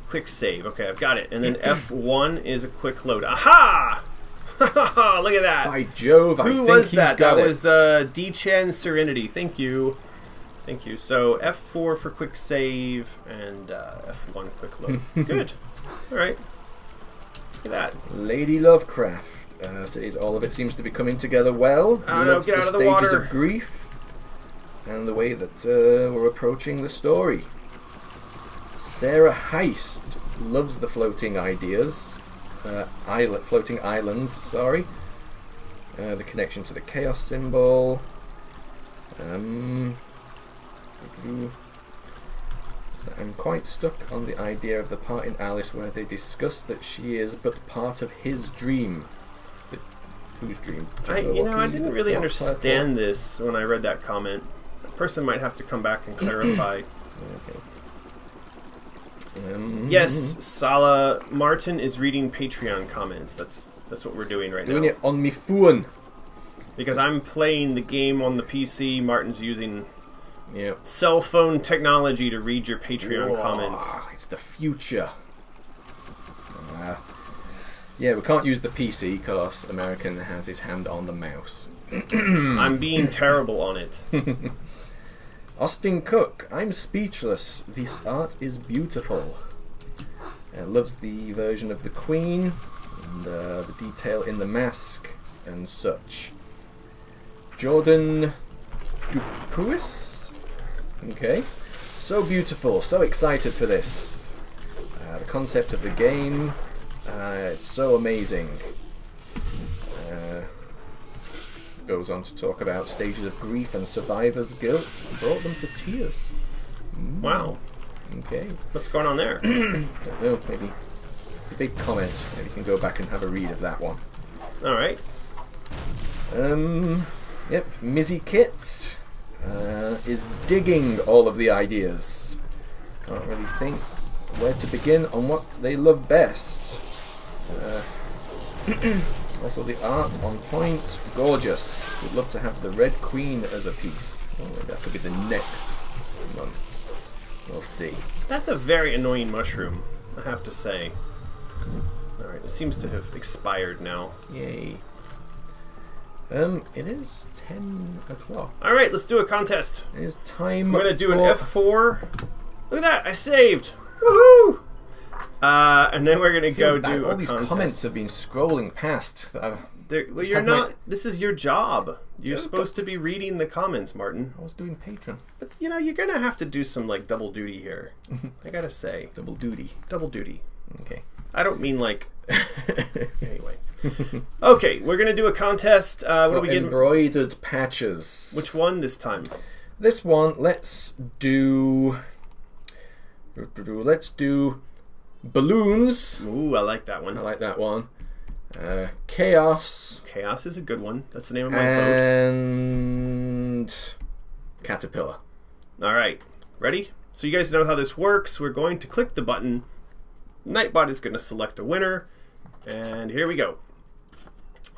quick save. Okay, I've got it. And then F1 is a quick load. Aha! Look at that. By Jove, I think he's got it. That was D-Chan Serenity. Thank you. So F4 for quick save and F1 quick load. Good. All right. Look at that. Lady Lovecraft says all of it seems to be coming together well. He loves the stages of grief and the way that we're approaching the story. Sarah Heist loves the floating ideas. Floating islands, sorry. The connection to the chaos symbol. I'm quite stuck on the idea of the part in Alice where they discuss that she is but part of his dream. Whose dream? I didn't really understand this when I read that comment. A person might have to come back and clarify. Okay. Yes, Sala Martin is reading Patreon comments. That's what we're doing right now. Doing it on me phone. Because I'm playing the game on the PC. Martin's using cell phone technology to read your Patreon comments. It's the future. Yeah, we can't use the PC because American has his hand on the mouse. I'm being terrible on it. Austin Cook, I'm speechless. This art is beautiful. Loves the version of the Queen and the detail in the mask and such. Jordan Dupuis. Okay. So beautiful, so excited for this. The concept of the game is so amazing. Goes on to talk about stages of grief and survivor's guilt. Brought them to tears. Wow. Okay. What's going on there? Don't know, maybe it's a big comment. Maybe you can go back and have a read of that one. Alright. Yep, Mizzy Kit is digging all of the ideas. Can't really think where to begin on what they love best. Also the art on point, gorgeous. Would love to have the Red Queen as a piece. Oh, that could be the next month. We'll see. That's a very annoying mushroom, I have to say. Alright, it seems to have expired now. Yay. It is 10 o'clock. Alright, let's do a contest. It is time. I'm going to do an F4. Look at that, I saved. Woohoo! And then we're going to go do all these comments have been scrolling past. Well, you're not. This is your job. You're supposed to be reading the comments, Martin. I was doing Patron. But you're going to have to do some double duty here. I gotta say, Double duty. double duty. Okay. I don't mean anyway. Okay, we're going to do a contest. What do we get? Embroidered patches. Which one this time? This one, let's do balloons. Ooh, I like that one. I like that one. Chaos. Chaos is a good one. That's the name of my boat. And caterpillar. All right, ready? So you guys know how this works. We're going to click the button. Nightbot is going to select a winner. And here we go.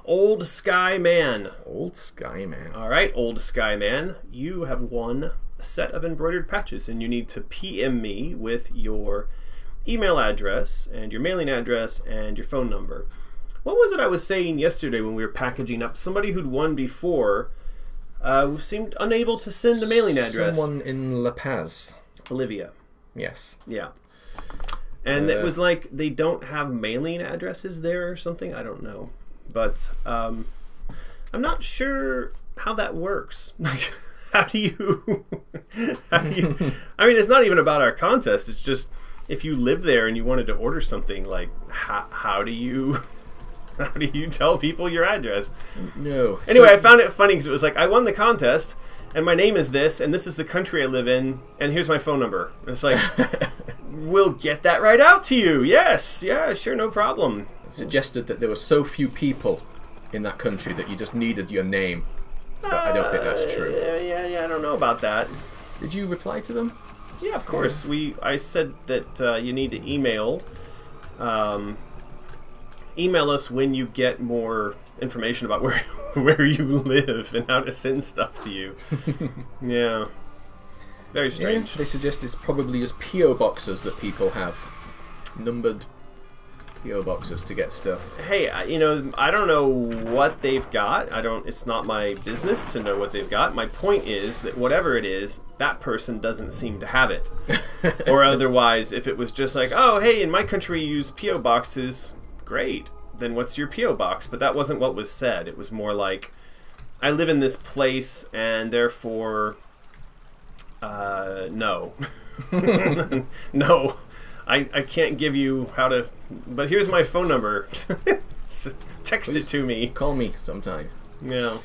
Old Sky Man. Old Sky Man. All right, Old Sky Man, you have won a set of embroidered patches, and you need to PM me with your email address and your mailing address and your phone number. What was it I was saying yesterday when we were packaging up? Somebody who'd won before seemed unable to send a mailing address. Someone in La Paz. Olivia. Yes. Yeah. And it was like they don't have mailing addresses there or something. I don't know. But I'm not sure how that works. Like, how do you... I mean, it's not even about our contest. It's just if you live there and you wanted to order something, like, how do you... How do you tell people your address? No. Anyway, I found it funny because it was like, I won the contest, and my name is this, and this is the country I live in, and here's my phone number. And it's like, we'll get that right out to you. Yes. Yeah, sure, no problem. It suggested that there were so few people in that country that you just needed your name. But I don't think that's true. Yeah, I don't know about that. Did you reply to them? Yeah, of course. I said that you need to email us when you get more information about where you live and how to send stuff to you. Yeah. Very strange. Yeah, they suggest it's probably just P.O. boxes that people have. Numbered P.O. boxes to get stuff. Hey, I don't know what they've got. It's not my business to know what they've got. My point is that whatever it is, that person doesn't seem to have it. Or otherwise, if it was just like, oh, hey, in my country you use P.O. boxes, great. Then what's your P.O. box? But that wasn't what was said. It was more like, I live in this place and therefore, no. No. I can't give you how to... But here's my phone number. Text Please it to me. Call me sometime. Yeah.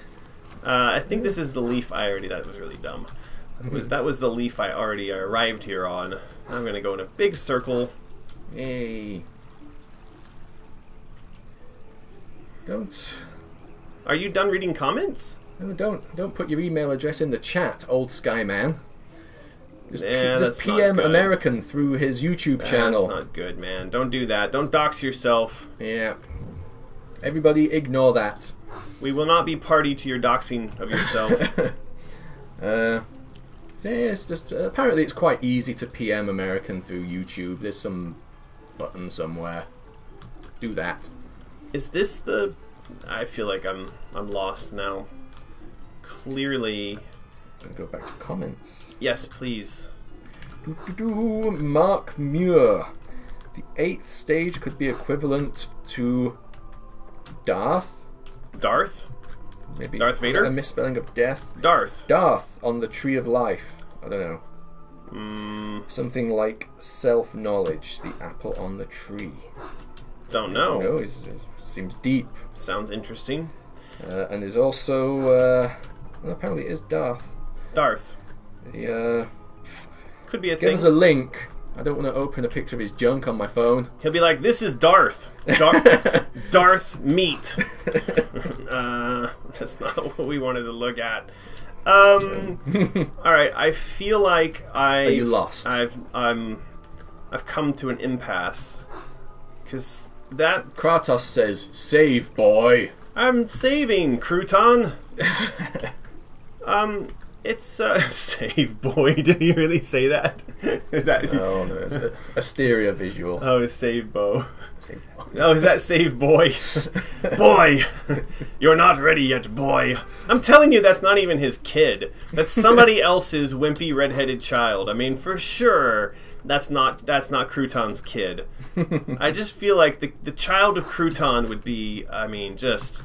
I think this is the leaf I already... That was really dumb. That was the leaf I already arrived here on. Now I'm going to go in a big circle. Yay. Don't... Are you done reading comments? No, don't put your email address in the chat, Old Sky Man. Just PM American through his YouTube channel. That's not good, man. Don't do that. Don't dox yourself. Yeah. Everybody ignore that. We will not be party to your doxing of yourself. It's just... apparently it's quite easy to PM American through YouTube. There's some button somewhere. Do that. Is this the... I feel like I'm lost now. Clearly... Go back to comments. Yes, please. Mark Muir. The 8th stage could be equivalent to Darth. Darth? Maybe Darth Vader? A misspelling of death. Darth. Darth on the Tree of Life. I don't know. Something like self-knowledge. The apple on the tree. Don't know. No, it seems deep. Sounds interesting. And there's also... well, apparently it is Darth. Darth. Could be a thing. Give us a link. I don't want to open a picture of his junk on my phone. He'll be like, this is Darth. Darth meat. That's not what we wanted to look at. Alright, I feel like Are you lost? I've come to an impasse. Because that... Kratos says, save, boy. I'm saving, Crouton. It's save, boy. Did he really say that? Oh no, it's a stereo visual. Oh, save, Bo. Oh, is that save, boy? Boy, you're not ready yet, boy. I'm telling you, that's not even his kid. That's somebody else's wimpy redheaded child. I mean, for sure, that's not Crouton's kid. I just feel like the child of Crouton would be, I mean, just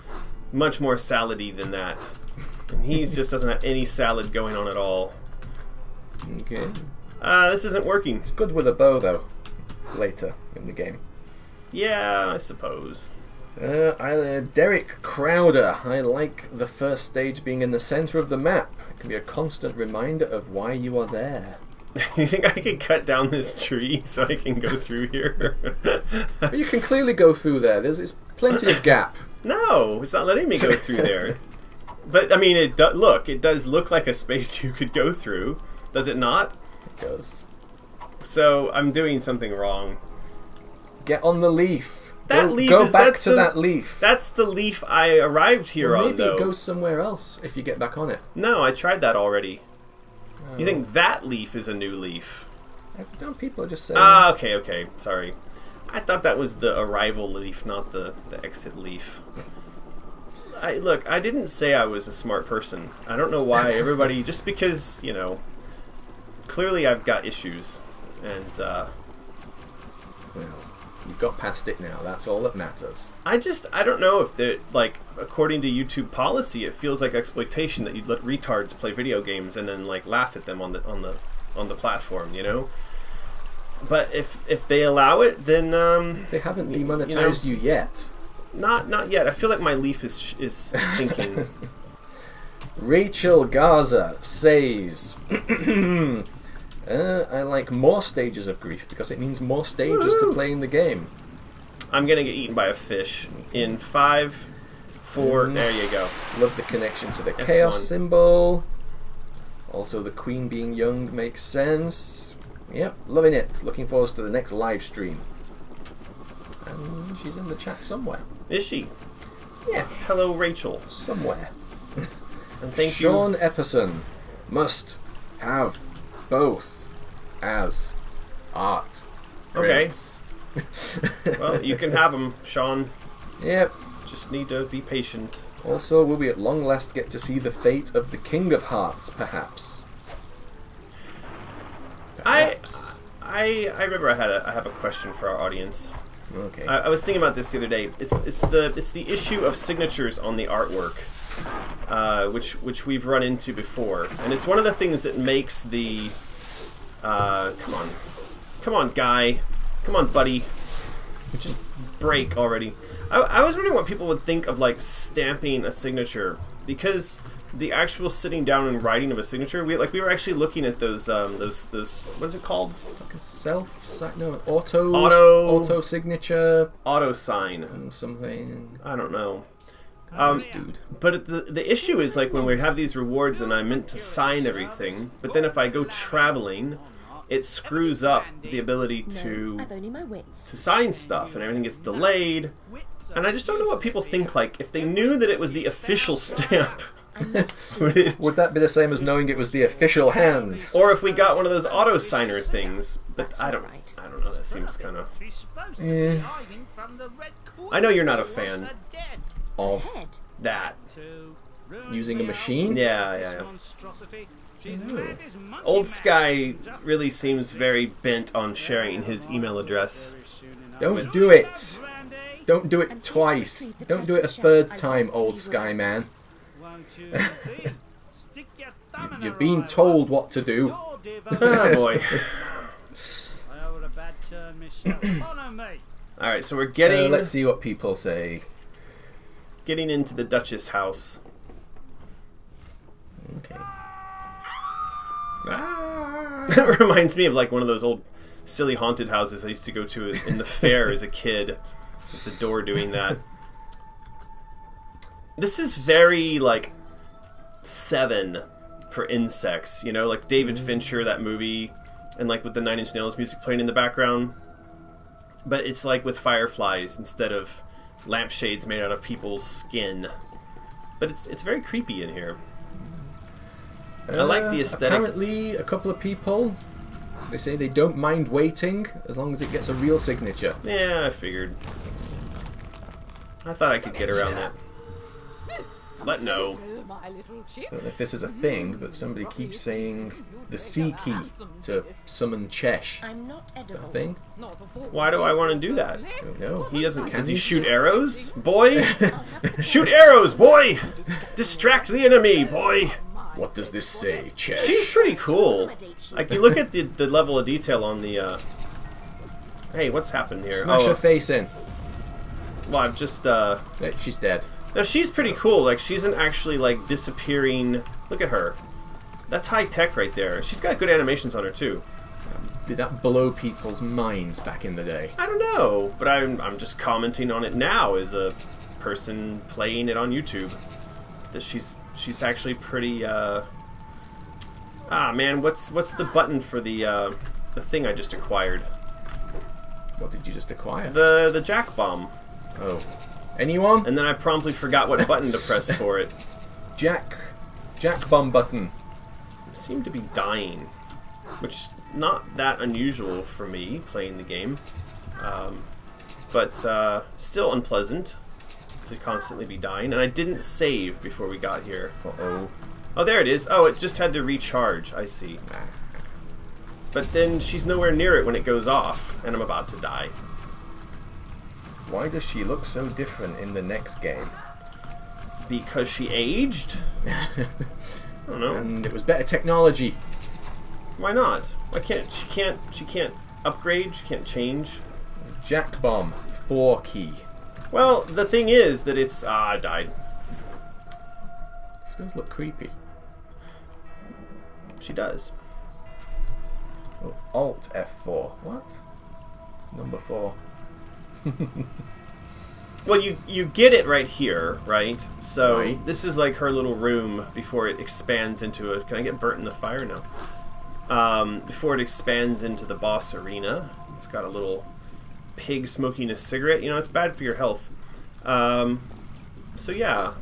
much more salady than that. And he just doesn't have any salad going on at all. Okay. This isn't working. It's good with a bow, though. Later in the game. Yeah, I suppose. Derek Crowder. I like the first stage being in the center of the map. It can be a constant reminder of why you are there. You think I could cut down this tree so I can go through here? But you can clearly go through there. There's plenty of gap. No, it's not letting me go through there. But, I mean, it does look like a space you could go through. Does it not? It does. So, I'm doing something wrong. Get on the leaf. That leaf go is, back that's to the, that leaf. That's the leaf I arrived here Well, on, though. Maybe it goes somewhere else if you get back on it. No, I tried that already. Oh. You think that leaf is a new leaf? Don't people just say... Ah, okay, sorry. I thought that was the arrival leaf, not the exit leaf. Look, I didn't say I was a smart person. I don't know why everybody... Just because, you know... Clearly I've got issues. And, Well, you've got past it now. That's all that matters. I don't know if they're, like, according to YouTube policy, it feels like exploitation that you let retards play video games and then, like, laugh at them on the platform, you know? But if they allow it, then they haven't demonetized you yet. Not yet. I feel like my leaf is sinking. Rachel Garza says, I like more stages of grief because it means more stages to play in the game. I'm gonna get eaten by a fish in 5, 4. There you go. Love the connection to the F1. chaos symbol. Also, the queen being young makes sense. Yep, loving it. Looking forward to the next live stream. And she's in the chat somewhere. Is she? Yeah, Hello, Rachel. somewhere. And thank you. Sean Epperson must have both as art. Okay. prints. Well, you can have them, Sean. Yep. Just need to be patient. Also, will we at long last get to see the fate of the King of Hearts, perhaps? I remember I have a question for our audience. Okay. I was thinking about this the other day. It's the issue of signatures on the artwork, which we've run into before, and it's one of the things that makes the come on, guy, come on, buddy, just break already. I was wondering what people would think of like stamping a signature, because the actual sitting down and writing of a signature, we were actually looking at those what is it called? Auto signature, Auto sign. and something. I don't know. Dude. But the issue is, like, when we have these rewards and I'm meant to sign everything, but then if I go traveling, it screws up the ability to I've only my wits. sign stuff, and everything gets delayed. And I just don't know what people think, like, if they knew that it was the official stamp, Would that be the same as knowing it was the official hand? or if we got one of those auto signer things. But I don't know, that seems kind of... I know you're not a fan Of Head. that. using a machine? Yeah. Old Sky really seems very bent on sharing his email address. Don't do it. Don't do it twice. Don't do it a third time, Old Sky Man. You've been told what to do. Oh boy. Alright, so we're getting Let's see what people say. getting into the Duchess house. Okay. That reminds me of like one of those old silly haunted houses I used to go to in the fair as a kid, with the door doing that. This is very like Seven for insects, you know, like David Fincher, that movie, and like with the Nine Inch Nails music playing in the background. But it's like with fireflies instead of lampshades made out of people's skin. But it's very creepy in here. I like the aesthetic. Apparently, a couple of people, they say they don't mind waiting as long as it gets a real signature. Yeah, I figured. I thought I could get around that. But no. I don't know if this is a thing, but somebody keeps saying the C key to summon Chesh. I'm not Is that a edible. thing? Why do I want to do that? I don't know. He doesn't. Can Does he you shoot s- arrows, boy? Shoot arrows, boy! Distract the enemy, boy! What does this say, Chesh? She's pretty cool. Like, you look at the level of detail on the, Hey, what's happened here? Smash her face in. Well, I've just She's dead. now she's pretty cool. Like, she isn't actually like disappearing. Look at her. That's high tech right there. She's got good animations on her too. Did that blow people's minds back in the day? I don't know, but I'm just commenting on it now as a person playing it on YouTube. That she's actually pretty. Man, what's the button for the thing I just acquired? What did you just acquire? The jack bomb. Oh, anyone? And then I promptly forgot what button to press for it. Jack bomb button. Seem to be dying, which not that unusual for me playing the game, but still unpleasant to constantly be dying. And I didn't save before we got here. Uh-oh. Oh, there it is. Oh, it just had to recharge. I see. But then she's nowhere near it when it goes off, and I'm about to die. Why does she look so different in the next game? Because she aged? I don't know. And it was better technology. Why not? Why can't she can't upgrade, she can't change. Jack bomb, 4 key. Well, the thing is that it's I died. She does look creepy. She does. Oh, Alt F4. What? Number 4. Well, you get it right here, right? So Right. this is like her little room before it expands into a. Can I get burnt in the fire now? Before it expands into the boss arena, it's got a little pig smoking a cigarette. You know, it's bad for your health. So yeah,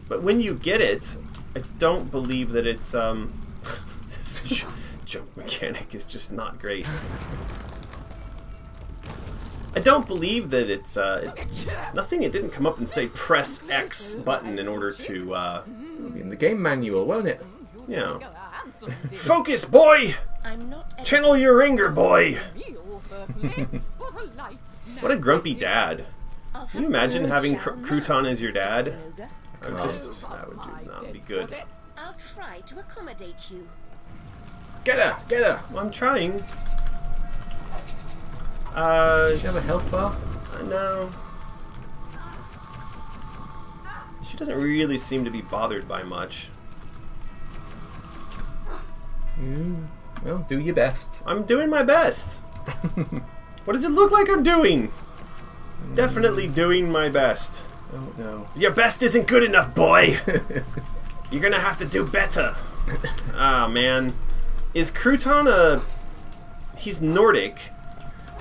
but when you get it, I don't believe that it's this jump mechanic is just not great. I don't believe that it's nothing. It didn't come up and say press X button in order to It'll be in the game manual, won't it? yeah. Focus, boy. I'm not. Channel your anger, boy. What a grumpy dad. Can you imagine having Crouton as your dad? I would just that would not be good. I'll try to accommodate you. Get her! Get her! Well, I'm trying. Does she have a health bar? No. She doesn't really seem to be bothered by much. Well, do your best. I'm doing my best. What does it look like I'm doing? Definitely doing my best. Oh no. Your best isn't good enough, boy. You're gonna have to do better. Ah, man. Is Crouton a... He's Nordic,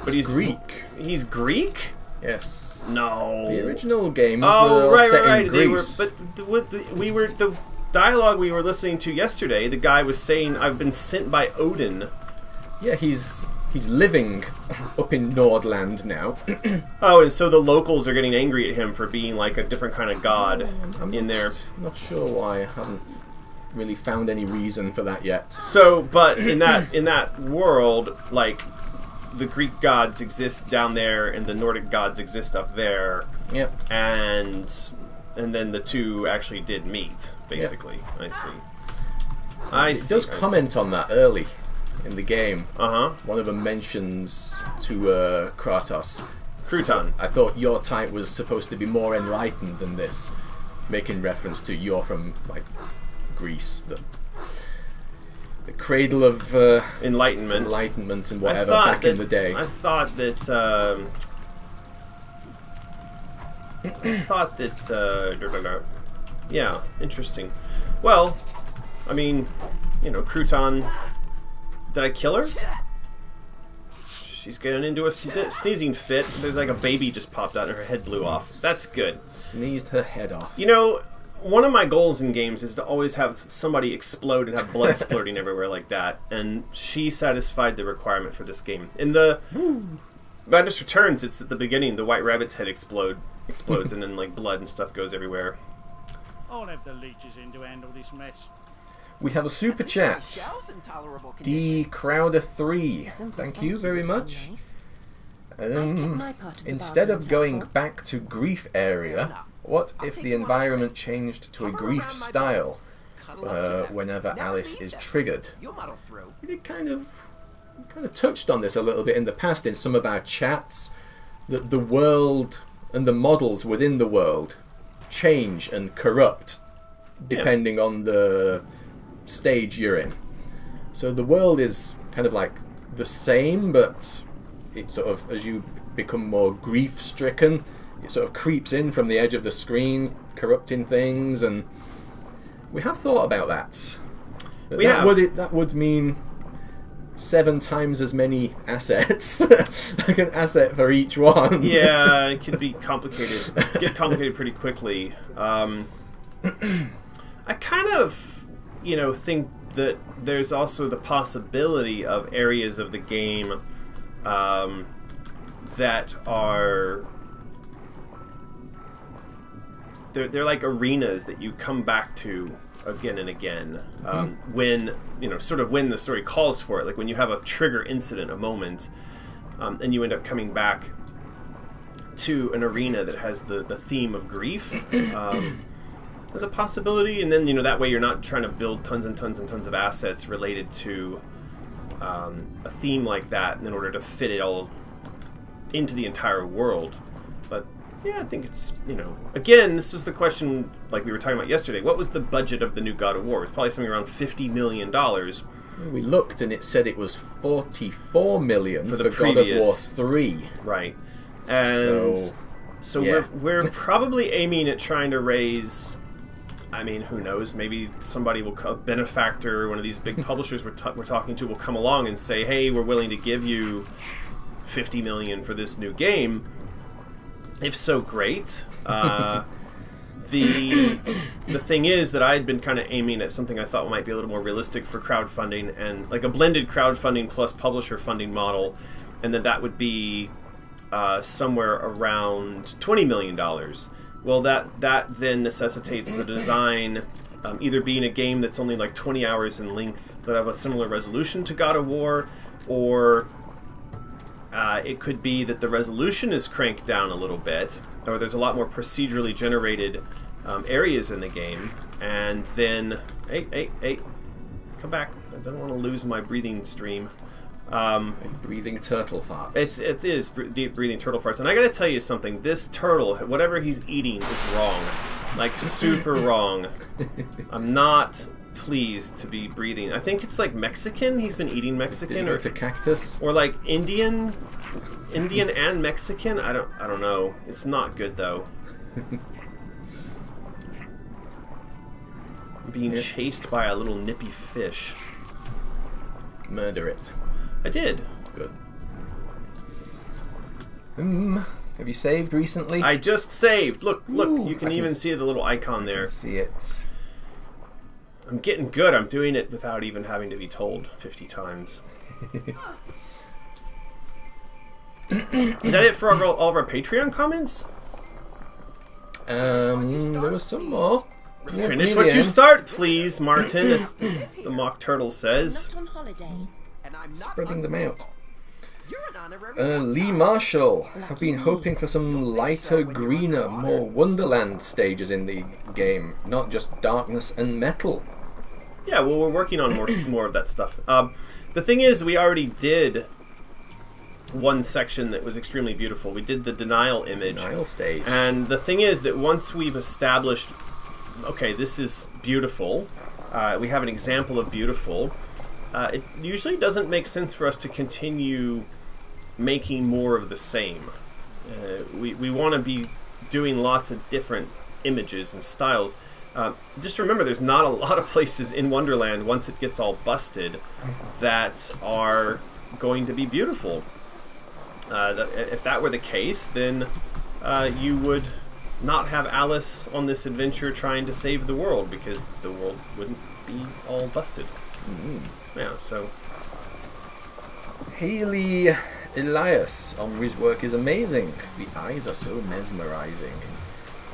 but he's Greek. He's Greek? Yes. No. The original games were Oh, all right, set right, in right. They were, Greece. but the dialogue we were listening to yesterday, the guy was saying, "I've been sent by Odin." Yeah, he's living up in Nordland now. Oh, and so the locals are getting angry at him for being like a different kind of god in there. I'm not sure why. I haven't really found any reason for that yet. So, but in that world, like the Greek gods exist down there, and the Nordic gods exist up there. Yep. And then the two actually did meet. Basically, I see. It does comment on that early in the game. Uh huh. One of them mentions to Kratos. Crouton. I thought your type was supposed to be more enlightened than this, making reference to you're from like Greece, the cradle of enlightenment and whatever back in the day. I thought that. Yeah, interesting. Well, I mean, you know, Crouton. Did I kill her? She's getting into a sneezing fit. There's like a baby just popped out and her head blew off. That's good. Sneezed her head off. You know, one of my goals in games is to always have somebody explode and have blood splurting everywhere like that. And she satisfied the requirement for this game. In the Madness Returns, it's at the beginning. The White Rabbit's head explodes, and then like blood and stuff goes everywhere. I'll have the leeches in to handle this mess. We have a super chat. Shell's in tolerable D condition. Crowder 3. Simple, Thank you very much. Nice. I've kept Um, my part of the instead bargain, of going Temple. back to grief area, what if the environment changed to a grief style whenever Alice is triggered? You'll muddle through. We kind of touched on this a little bit in the past in some of our chats. That the world and the models within the world change and corrupt depending on the stage you're in. So the world is kind of like the same, but it sort of, as you become more grief-stricken, it sort of creeps in from the edge of the screen, corrupting things, and we have thought about that. That would mean 7 times as many assets, like an asset for each one. Yeah, it could be complicated. Get complicated pretty quickly. I kind of, think that there's also the possibility of areas of the game that are they're like arenas that you come back to again and again when when the story calls for it, like when you have a trigger incident, a moment, and you end up coming back to an arena that has the theme of grief. There's a possibility, and then that way you're not trying to build tons and tons and tons of assets related to a theme like that in order to fit it all into the entire world. But yeah, I think it's, again, this was the question like we were talking about yesterday. What was the budget of the new God of War? It's probably something around $50 million. We looked and it said it was $44 million for the God of War 3. Right. And so yeah. we're probably aiming at trying to raise, I mean, who knows, maybe somebody will, a benefactor, one of these big publishers we're talking to will come along and say, hey, we're willing to give you $50 million for this new game. If so, great. The thing is that I had been kind of aiming at something I thought might be a little more realistic for crowdfunding, and like a blended crowdfunding plus publisher funding model, and that would be somewhere around $20 million. Well, that then necessitates the design either being a game that's only like 20 hours in length but have a similar resolution to God of War, or it could be that the resolution is cranked down a little bit, or there's a lot more procedurally generated areas in the game, and then hey, come back! I don't want to lose my breathing stream. Breathing turtle farts. It is deep breathing turtle farts, and I got to tell you something. This turtle, whatever he's eating, is wrong, like super wrong. I'm not pleased to be breathing. I think it's like Mexican. He's been eating Mexican, or to cactus, or like Indian and Mexican. I don't know. It's not good though. Being chased by a little nippy fish. Murder it. I did. Good. Have you saved recently? I just saved. Look, Ooh, you can even see the little icon there. See it. I'm getting good. I'm doing it without even having to be told 50 times. Is that it for all of our Patreon comments? There was some more. Finish what you start, please, Martin, as the Mock Turtle says. Not on holiday. And I'm not Spreading them out. You're an honorary Lee Marshall. I've been hoping for some lighter, greener, more Wonderland stages in the game, not just darkness and metal. Yeah, well, we're working on more of that stuff. The thing is, we already did one section that was extremely beautiful. We did the denial image. Denial stage. And the thing is that once we've established, okay, this is beautiful, we have an example of beautiful, it usually doesn't make sense for us to continue making more of the same. We want to be doing lots of different images and styles. Just remember, there's not a lot of places in Wonderland, once it gets all busted, that are going to be beautiful. If that were the case, then you would not have Alice on this adventure trying to save the world, because the world wouldn't be all busted. Yeah, so... Haley Elias. Omri's work is amazing. The eyes are so mesmerizing.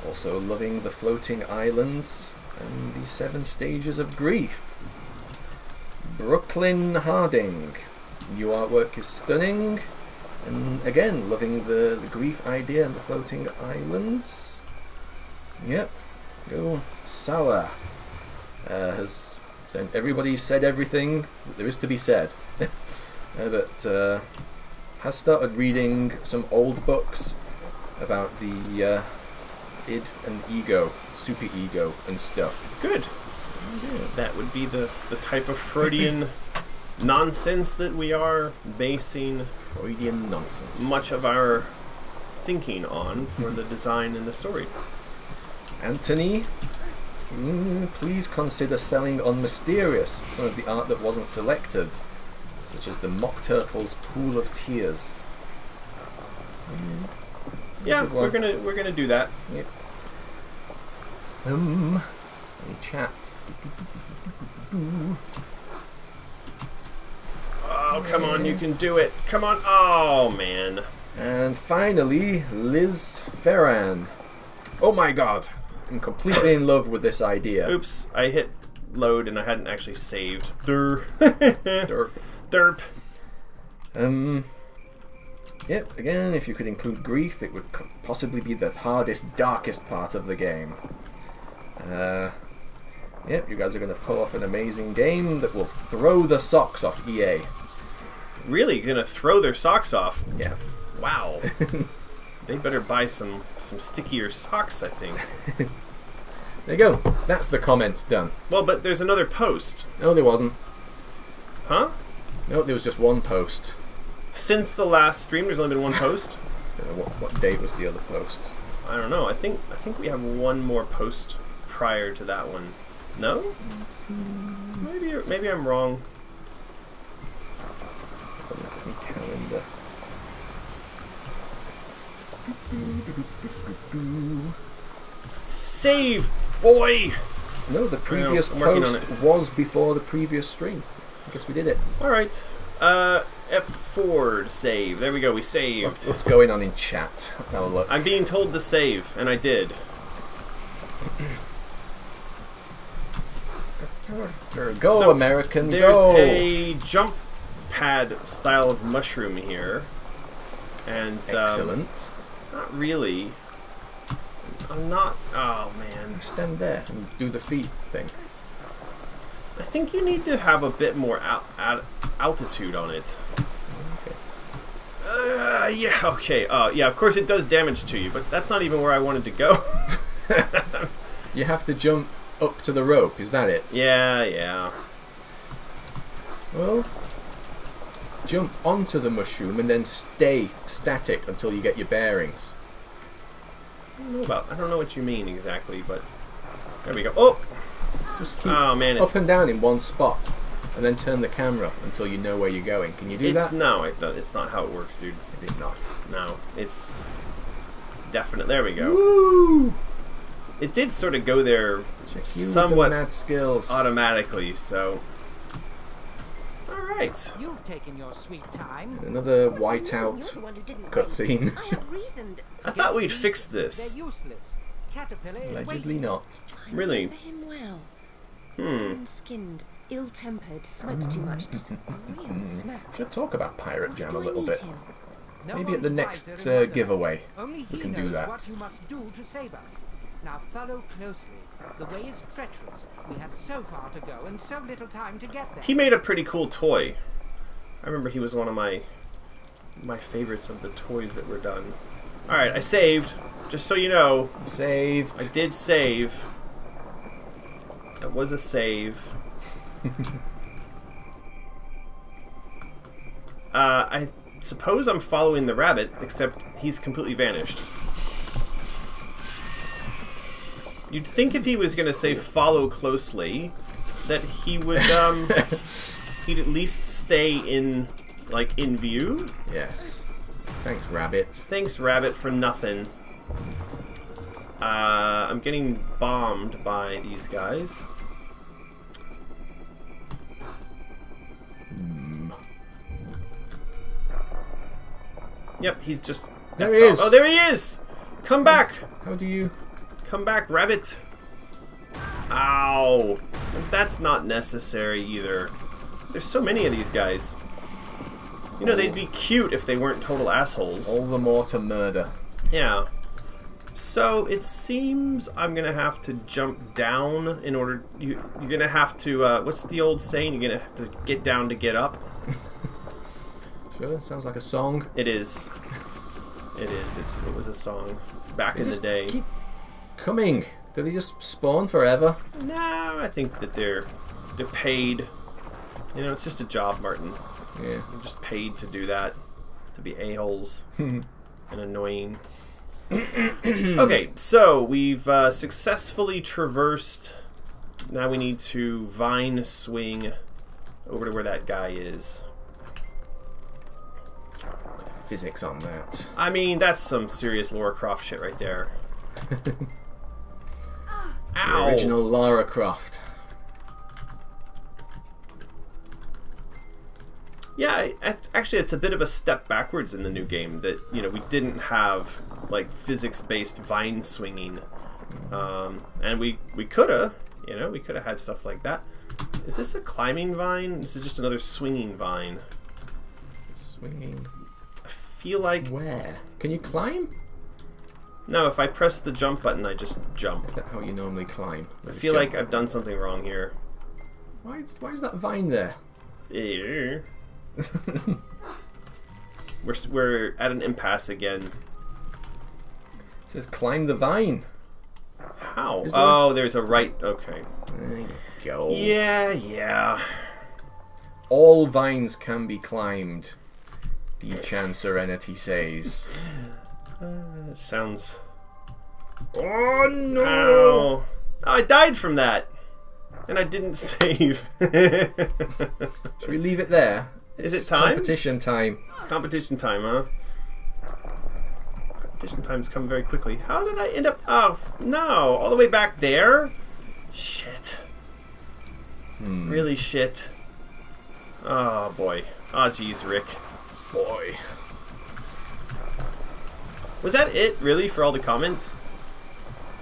Also loving the floating islands and the 7 stages of grief. Brooklyn Harding. New artwork is stunning. And again, loving the grief idea and the floating islands. Yep. Go Sour. Has said, everybody said everything that there is to be said. But has started reading some old books about the id and ego, super ego and stuff. Good. Yeah. That would be the type of Freudian nonsense that we are basing Freudian nonsense. much of our thinking on for the design and the story. Anthony, please consider selling on Mysterious some of the art that wasn't selected, such as the Mock Turtle's Pool of Tears. Yeah, we're gonna do that. Yep. In chat. Oh, come on, you can do it. Come on. Oh, man. And finally, Liz Ferran. Oh my god, I'm completely in love with this idea. Oops, I hit load and I hadn't actually saved. Derp. Derp. Yep, again, if you could include grief, it would possibly be the hardest, darkest part of the game. Yep, you guys are going to pull off an amazing game that will throw the socks off EA. Really gonna throw their socks off? Yeah. Wow. They better buy some stickier socks, I think. There you go. That's the comments done. Well, but there's another post. No, there wasn't. Huh? No, there was just one post. Since the last stream, there's only been one post? What date was the other post? I don't know. I think we have one more post prior to that one. No? Maybe I'm wrong. Look at my calendar. Save, boy! No, the previous I'm working post on it. was before the previous stream. I guess we did it. Alright. F4 to save. There we go, we saved. What's going on in chat? Let's have a look. I'm being told to save, and I did. Go, So, American, There's go! a jump pad style of mushroom here. And, Excellent. not really. I'm not... Oh, man. Stand there and do the feet thing. I think you need to have a bit more altitude on it. Okay. Yeah, okay. Yeah, of course it does damage to you, but that's not even where I wanted to go. You have to jump up to the rope, is that it? Yeah. Well, jump onto the mushroom and then stay static until you get your bearings. I don't know what you mean exactly, but there we go. Oh! Just keep Oh, man, up and down in one spot, and then turn the camera until you know where you're going. Can you do that? No, it's not how it works, dude. Is it not? No, it's definite. There we go. Woo! It did sort of go there Check you somewhat with the mad skills. automatically, so... Alright. You've taken your sweet time. Another What do you mean? whiteout You're the one who didn't cutscene. wait. I have reasoned. I thought we'd fixed They're this. useless. Caterpillar is Allegedly waiting. not. I Really? remember him well. Hmm. Thin-skinned, ill-tempered, smokes too much, disagreeable smell. Should talk about Pirate Jam a Do I little need bit. him? No Maybe at the one's next wiser in Wonderland. giveaway. Only we he can do knows that. what you must do to save us. Now follow closely. The way is treacherous. We have so far to go and so little time to get there. He made a pretty cool toy. I remember he was one of my favorites of the toys that were done. Alright, I saved. Just so you know, Saved. I did save. That was a save. I suppose I'm following the rabbit, except he's completely vanished. You'd think if he was going to say follow closely, that he would, he'd at least stay in view. Yes. Thanks, Rabbit. Thanks, rabbit, for nothing. I'm getting bombed by these guys. Yep, he's just... There he is. Oh, there he is! Come back! How do you... Come back, rabbit! Ow! That's not necessary either. There's so many of these guys. You know, they'd be cute if they weren't total assholes. All the more to murder. Yeah. So it seems I'm gonna have to jump down in order. You're gonna have to. What's the old saying? You're gonna have to get down to get up. Sure, sounds like a song. It is. It is. It was a song back in the day. Keep coming. Do they just spawn forever? No, I think that they're paid. You know, it's just a job, Martin. Yeah. You're just paid to do that, to be a-holes and annoying. Okay, so we've successfully traversed. Now we need to vine swing over to where that guy is. Physics on that. I mean, that's some serious Lara Croft shit right there. Ow! The original Lara Croft. Yeah, actually, it's a bit of a step backwards in the new game that, you know, we didn't have, like, physics-based vine swinging. And we could have, you know, we could have had stuff like that. Is this a climbing vine? This is just another swinging vine. Swinging. I feel like... Where? Can you climb? No, if I press the jump button, I just jump. Is that how you normally climb? I feel like I've done something wrong here. Why is that vine there? We're at an impasse again. It says climb the vine. How? Oh, there's a right... Okay. There you go. Yeah. All vines can be climbed, Dechan Serenity says. Sounds... Oh no! Ow. Oh, I died from that. And I didn't save. Should we leave it there? Is it time? Competition time. Competition time, huh? Competition times come very quickly. How did I end up... Oh, no. All the way back there? Shit. Really shit. Oh, boy. Oh, jeez, Rick. Boy. Was that it, really, for all the comments?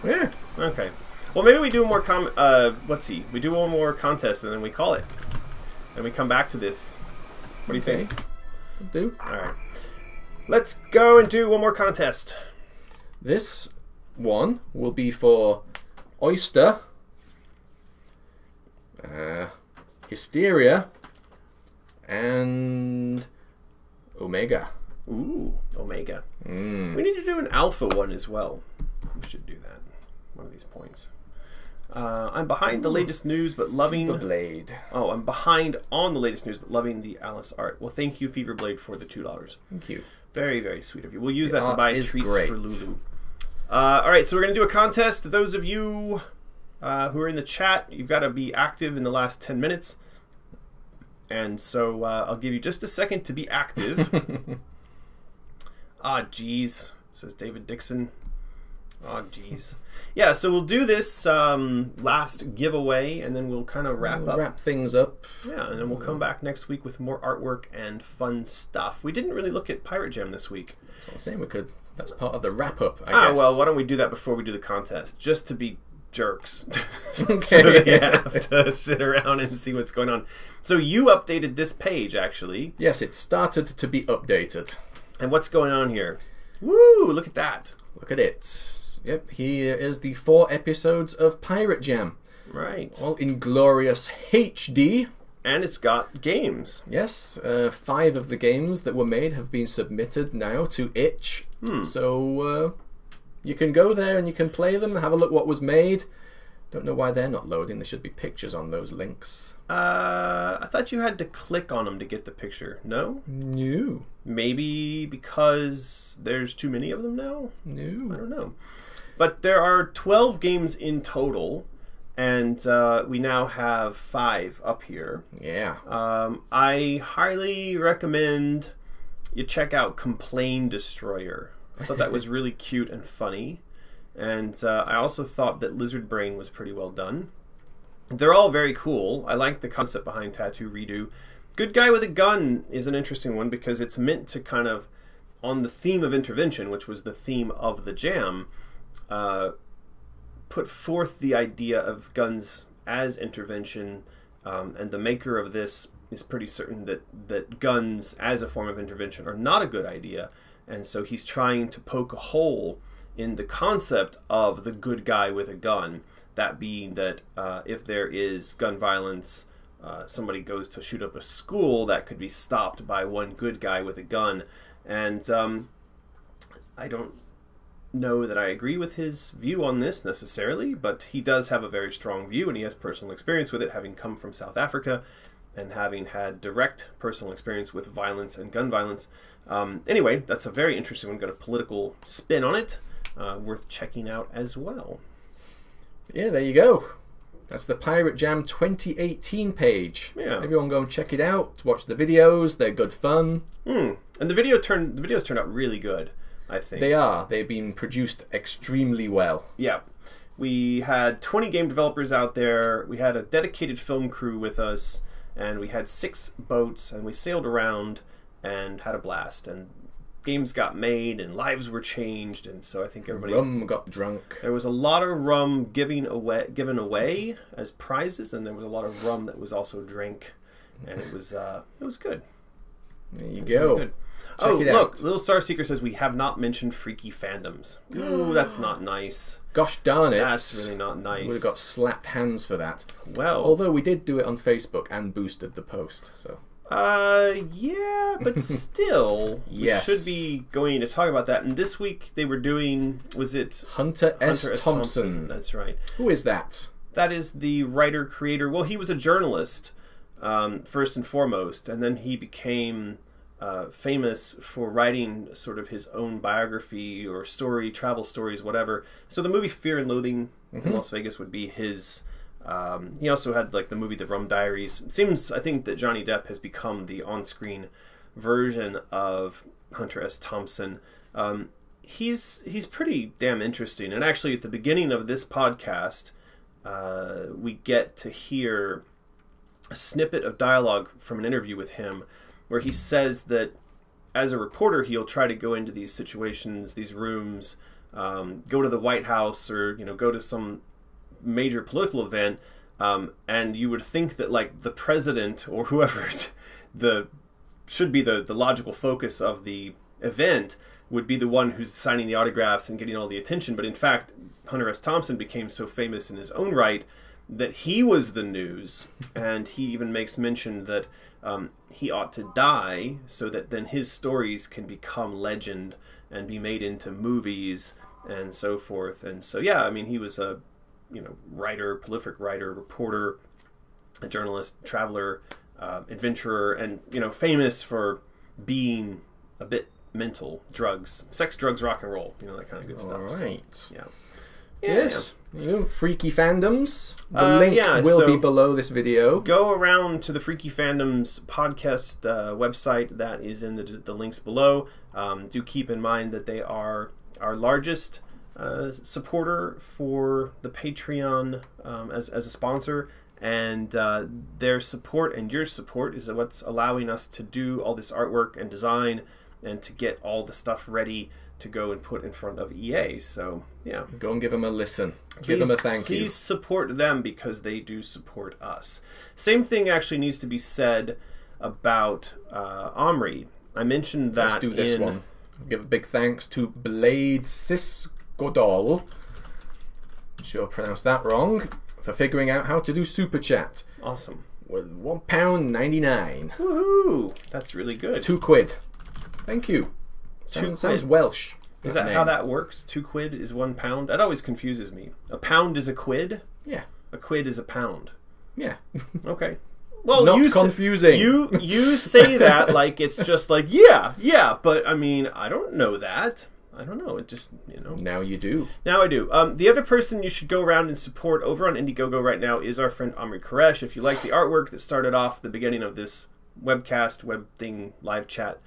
Yeah. Okay. Well, maybe we do more let's see. We do one more contest and then we call it. And we come back to this. What do you think? Do. Alright. Let's go and do one more contest. This one will be for Oyster, Hysteria, and Omega. Ooh, Omega. We need to do an alpha one as well. We should do that. One of these points. I'm behind the latest news, but loving... Feverblade. Oh, I'm behind on the latest news, but loving the Alice art. Well, thank you, Feverblade, for the $2. Thank you. Very, very sweet of you. We'll use The that to art buy is treats great. for Lulu. Alright, so we're going to do a contest. Those of you who are in the chat, you've got to be active in the last 10 minutes. And so I'll give you just a second to be active. Ah, jeez, says David Dixon. Oh, jeez. Yeah, so we'll do this last giveaway, and then we'll kind of wrap things up. Yeah, and then we'll come back next week with more artwork and fun stuff. We didn't really look at Pirate Gem this week. I was saying we could. That's part of the wrap-up, I guess. Well, why don't we do that before we do the contest? Just to be jerks. Okay. So that you have to sit around and see what's going on. So you updated this page, actually. Yes, it started to be updated. And what's going on here? Woo, look at that. Look at it. Yep, here is the 4 episodes of Pirate Jam. Right. All in glorious HD. And it's got games. Yes, 5 of the games that were made have been submitted now to itch. So you can go there and you can play them, have a look what was made. Don't know why they're not loading. There should be pictures on those links. I thought you had to click on them to get the picture. No? No. Maybe because there's too many of them now? No. I don't know. But there are 12 games in total, and we now have 5 up here. Yeah. I highly recommend you check out Complain Destroyer. I thought that was really cute and funny. And I also thought that Lizard Brain was pretty well done. They're all very cool. I like the concept behind Tattoo Redo. Good Guy with a Gun is an interesting one because it's meant to kind of, on the theme of intervention, which was the theme of the jam, put forth the idea of guns as intervention, and the maker of this is pretty certain that guns as a form of intervention are not a good idea, and so he's trying to poke a hole in the concept of the good guy with a gun, that being that if there is gun violence, somebody goes to shoot up a school, that could be stopped by one good guy with a gun. And I don't know that I agree with his view on this necessarily, but he does have a very strong view, and he has personal experience with it, having come from South Africa and having had direct personal experience with violence and gun violence. Anyway, that's a very interesting one. Got a political spin on it, worth checking out as well. Yeah, there you go. That's the Pirate Jam 2018 page. Yeah. Everyone go and check it out. Watch the videos. They're good fun. And the videos turned out really good, I think. They are. They've been produced extremely well. Yeah. We had 20 game developers out there. We had a dedicated film crew with us, and we had 6 boats, and we sailed around and had a blast. And games got made, and lives were changed, and so I think everybody... Rum got drunk. There was a lot of rum given away as prizes, and there was a lot of rum that was also drank, and it was good. There you go. Good. Check it out. Look, Little Star Seeker says we have not mentioned freaky fandoms. Ooh, that's not nice. Gosh darn it. That's really not nice. We would have got slapped hands for that. Well, Although we did do it on Facebook and boosted the post, so... yeah, but still, Yes. we should be going to talk about that. And this week they were doing, was it Hunter S. Thompson. That's right. Who is that? That is the writer-creator. Well, he was a journalist, first and foremost, and then he became famous for writing sort of his own biography or story, travel stories, whatever. So the movie Fear and Loathing in Las Vegas would be his... he also had like the movie The Rum Diaries. It seems, I think, that Johnny Depp has become the on-screen version of Hunter S. Thompson. He's pretty damn interesting. And actually, at the beginning of this podcast, we get to hear a snippet of dialogue from an interview with him where he says that as a reporter, he'll try to go into these situations, these rooms, go to the White House, or go to some major political event, and you would think that like the president or whoever should be the logical focus of the event would be the one who's signing the autographs and getting all the attention. But in fact, Hunter S. Thompson became so famous in his own right that he was the news, and he even makes mention that he ought to die so that then his stories can become legend and be made into movies and so forth. And so yeah, I mean, he was a writer, prolific writer, reporter, a journalist, traveler, adventurer, and, famous for being a bit mental. Drugs, sex, drugs, rock and roll, that kind of good stuff. All right. So, yeah. Yes. Freaky fandoms. The link will be below this video. Go around to the Freaky Fandoms podcast website. That is in the links below. Do keep in mind that they are our largest supporter for the Patreon as a sponsor, and their support and your support is what's allowing us to do all this artwork and design and to get all the stuff ready to go and put in front of EA. So yeah, go and give them a listen. Give them a thank you. Please support them because they do support us. Same thing actually needs to be said about Omri. I mentioned that. Let's do this one. Give a big thanks to Blade Sisgodol, sure pronounced that wrong, for figuring out how to do Super Chat. Awesome. With £1.99. Woohoo! That's really good. £2. Thank you. Sounds Welsh. Is that how that works? £2 is £1? That always confuses me. A pound is a quid? Yeah. A quid is a pound. Yeah. Okay. Well, not confusing. You say that like it's just like yeah, but I mean I don't know that. I don't know. It just Now you do. Now I do. The other person you should go around and support over on Indiegogo right now is our friend Omri Koresh. If you like the artwork that started off the beginning of this webcast, web thing, live chat,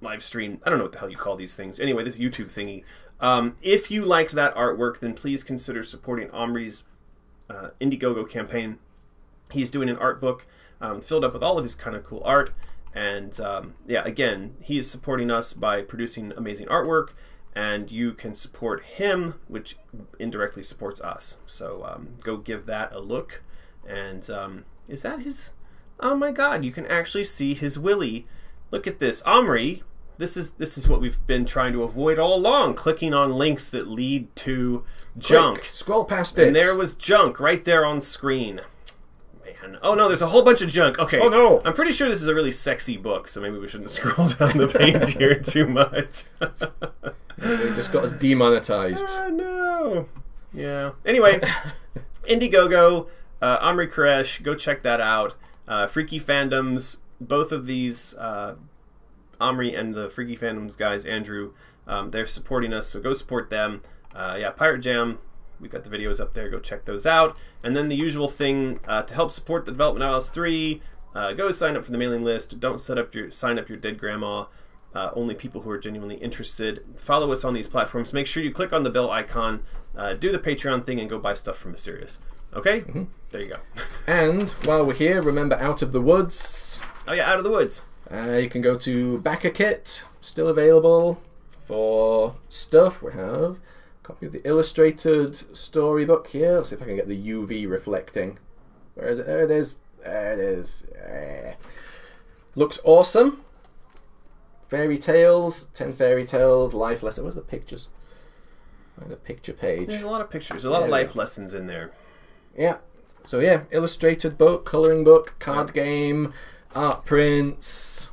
live stream. I don't know what the hell you call these things. Anyway, this YouTube thingy. If you liked that artwork, then please consider supporting Omri's Indiegogo campaign. He's doing an art book filled up with all of his kind of cool art. And again, he is supporting us by producing amazing artwork. And you can support him, which indirectly supports us. So go give that a look. And is that his... Oh my god, you can actually see his willy. Look at this. Omri, this is what we've been trying to avoid all along. Clicking on links that lead to junk. Quick, scroll past it. And there was junk right there on screen. Man. man. Oh no, there's a whole bunch of junk. Okay. Oh, no. I'm pretty sure this is a really sexy book, so maybe we shouldn't scroll down the page here too much. They just got us demonetized. Oh no. Yeah. Anyway, Indiegogo, Omri Koresh, go check that out. Freaky Fandoms, both of these, Omri and the Freaky Fandoms guys, Andrew, they're supporting us, so go support them. Pirate Jam, we've got the videos up there, go check those out. And then the usual thing, to help support the development of Alice 3, go sign up for the mailing list. Don't sign up your dead grandma. Only people who are genuinely interested. Follow us on these platforms. Make sure you click on the bell icon, do the Patreon thing, and go buy stuff from Mysterious. Okay? Mm-hmm. There you go. And while we're here, remember Out of the Woods. Oh yeah, Out of the Woods. You can go to Back a Kit, still available for stuff. We have a copy of the illustrated storybook here. Let's see if I can get the UV reflecting. Where is it? There it is. There it is. Looks awesome. Fairy tales, 10 fairy tales, life lesson. Where's the pictures? Find a picture page. There's a lot of pictures, a lot of life lessons in there. Yeah. So yeah, illustrated book, colouring book, card game, art prints.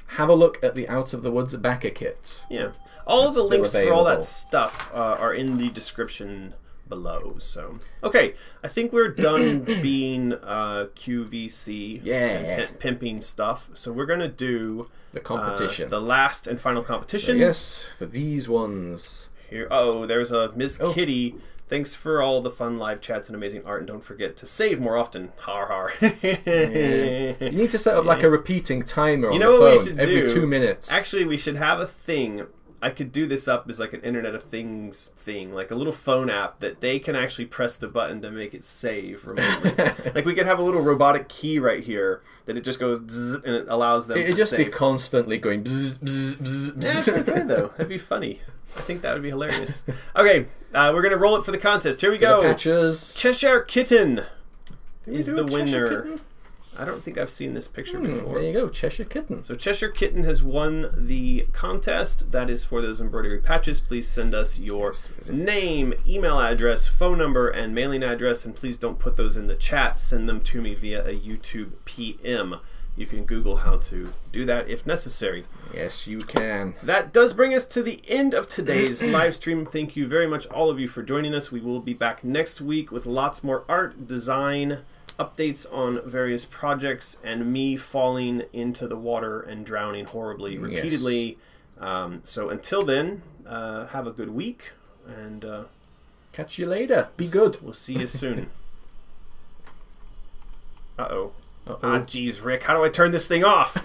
Have a look at the Out of the Woods Backer kit. Yeah. All of the links for all that stuff are in the description below. So okay, I think we're done being QVC and pimping stuff. So we're gonna do the competition, the last and final competition. So yes, for these ones here. Oh, there's a Ms. Kitty. Thanks for all the fun live chats and amazing art, and don't forget to save more often. Har har. You need to set up like a repeating timer on the phone what we should every do? 2 minutes. Actually, we should have a thing. I could do this up as like an Internet of Things thing, like a little phone app that they can actually press the button to make it save remotely. Like we could have a little robotic key right here that it just goes zzz, and it allows them to save. It'd just be constantly going bzz, bzz, bzz, bzz. Yeah, that's okay though. That'd be funny. I think that would be hilarious. Okay, we're going to roll it for the contest. Here we go. Patches. Cheshire Kitten is the winner. I don't think I've seen this picture before. There you go, Cheshire Kitten. So Cheshire Kitten has won the contest. That is for those embroidery patches. Please send us your name, email address, phone number, and mailing address. And please don't put those in the chat. Send them to me via a YouTube PM. You can Google how to do that if necessary. Yes, you can. That does bring us to the end of today's live stream. Thank you very much, all of you, for joining us. We will be back next week with lots more art, design, updates on various projects, and me falling into the water and drowning horribly repeatedly. Yes. So until then, have a good week, and catch you later. Be good. We'll see you soon. Uh-oh. Ah, geez, Rick, how do I turn this thing off?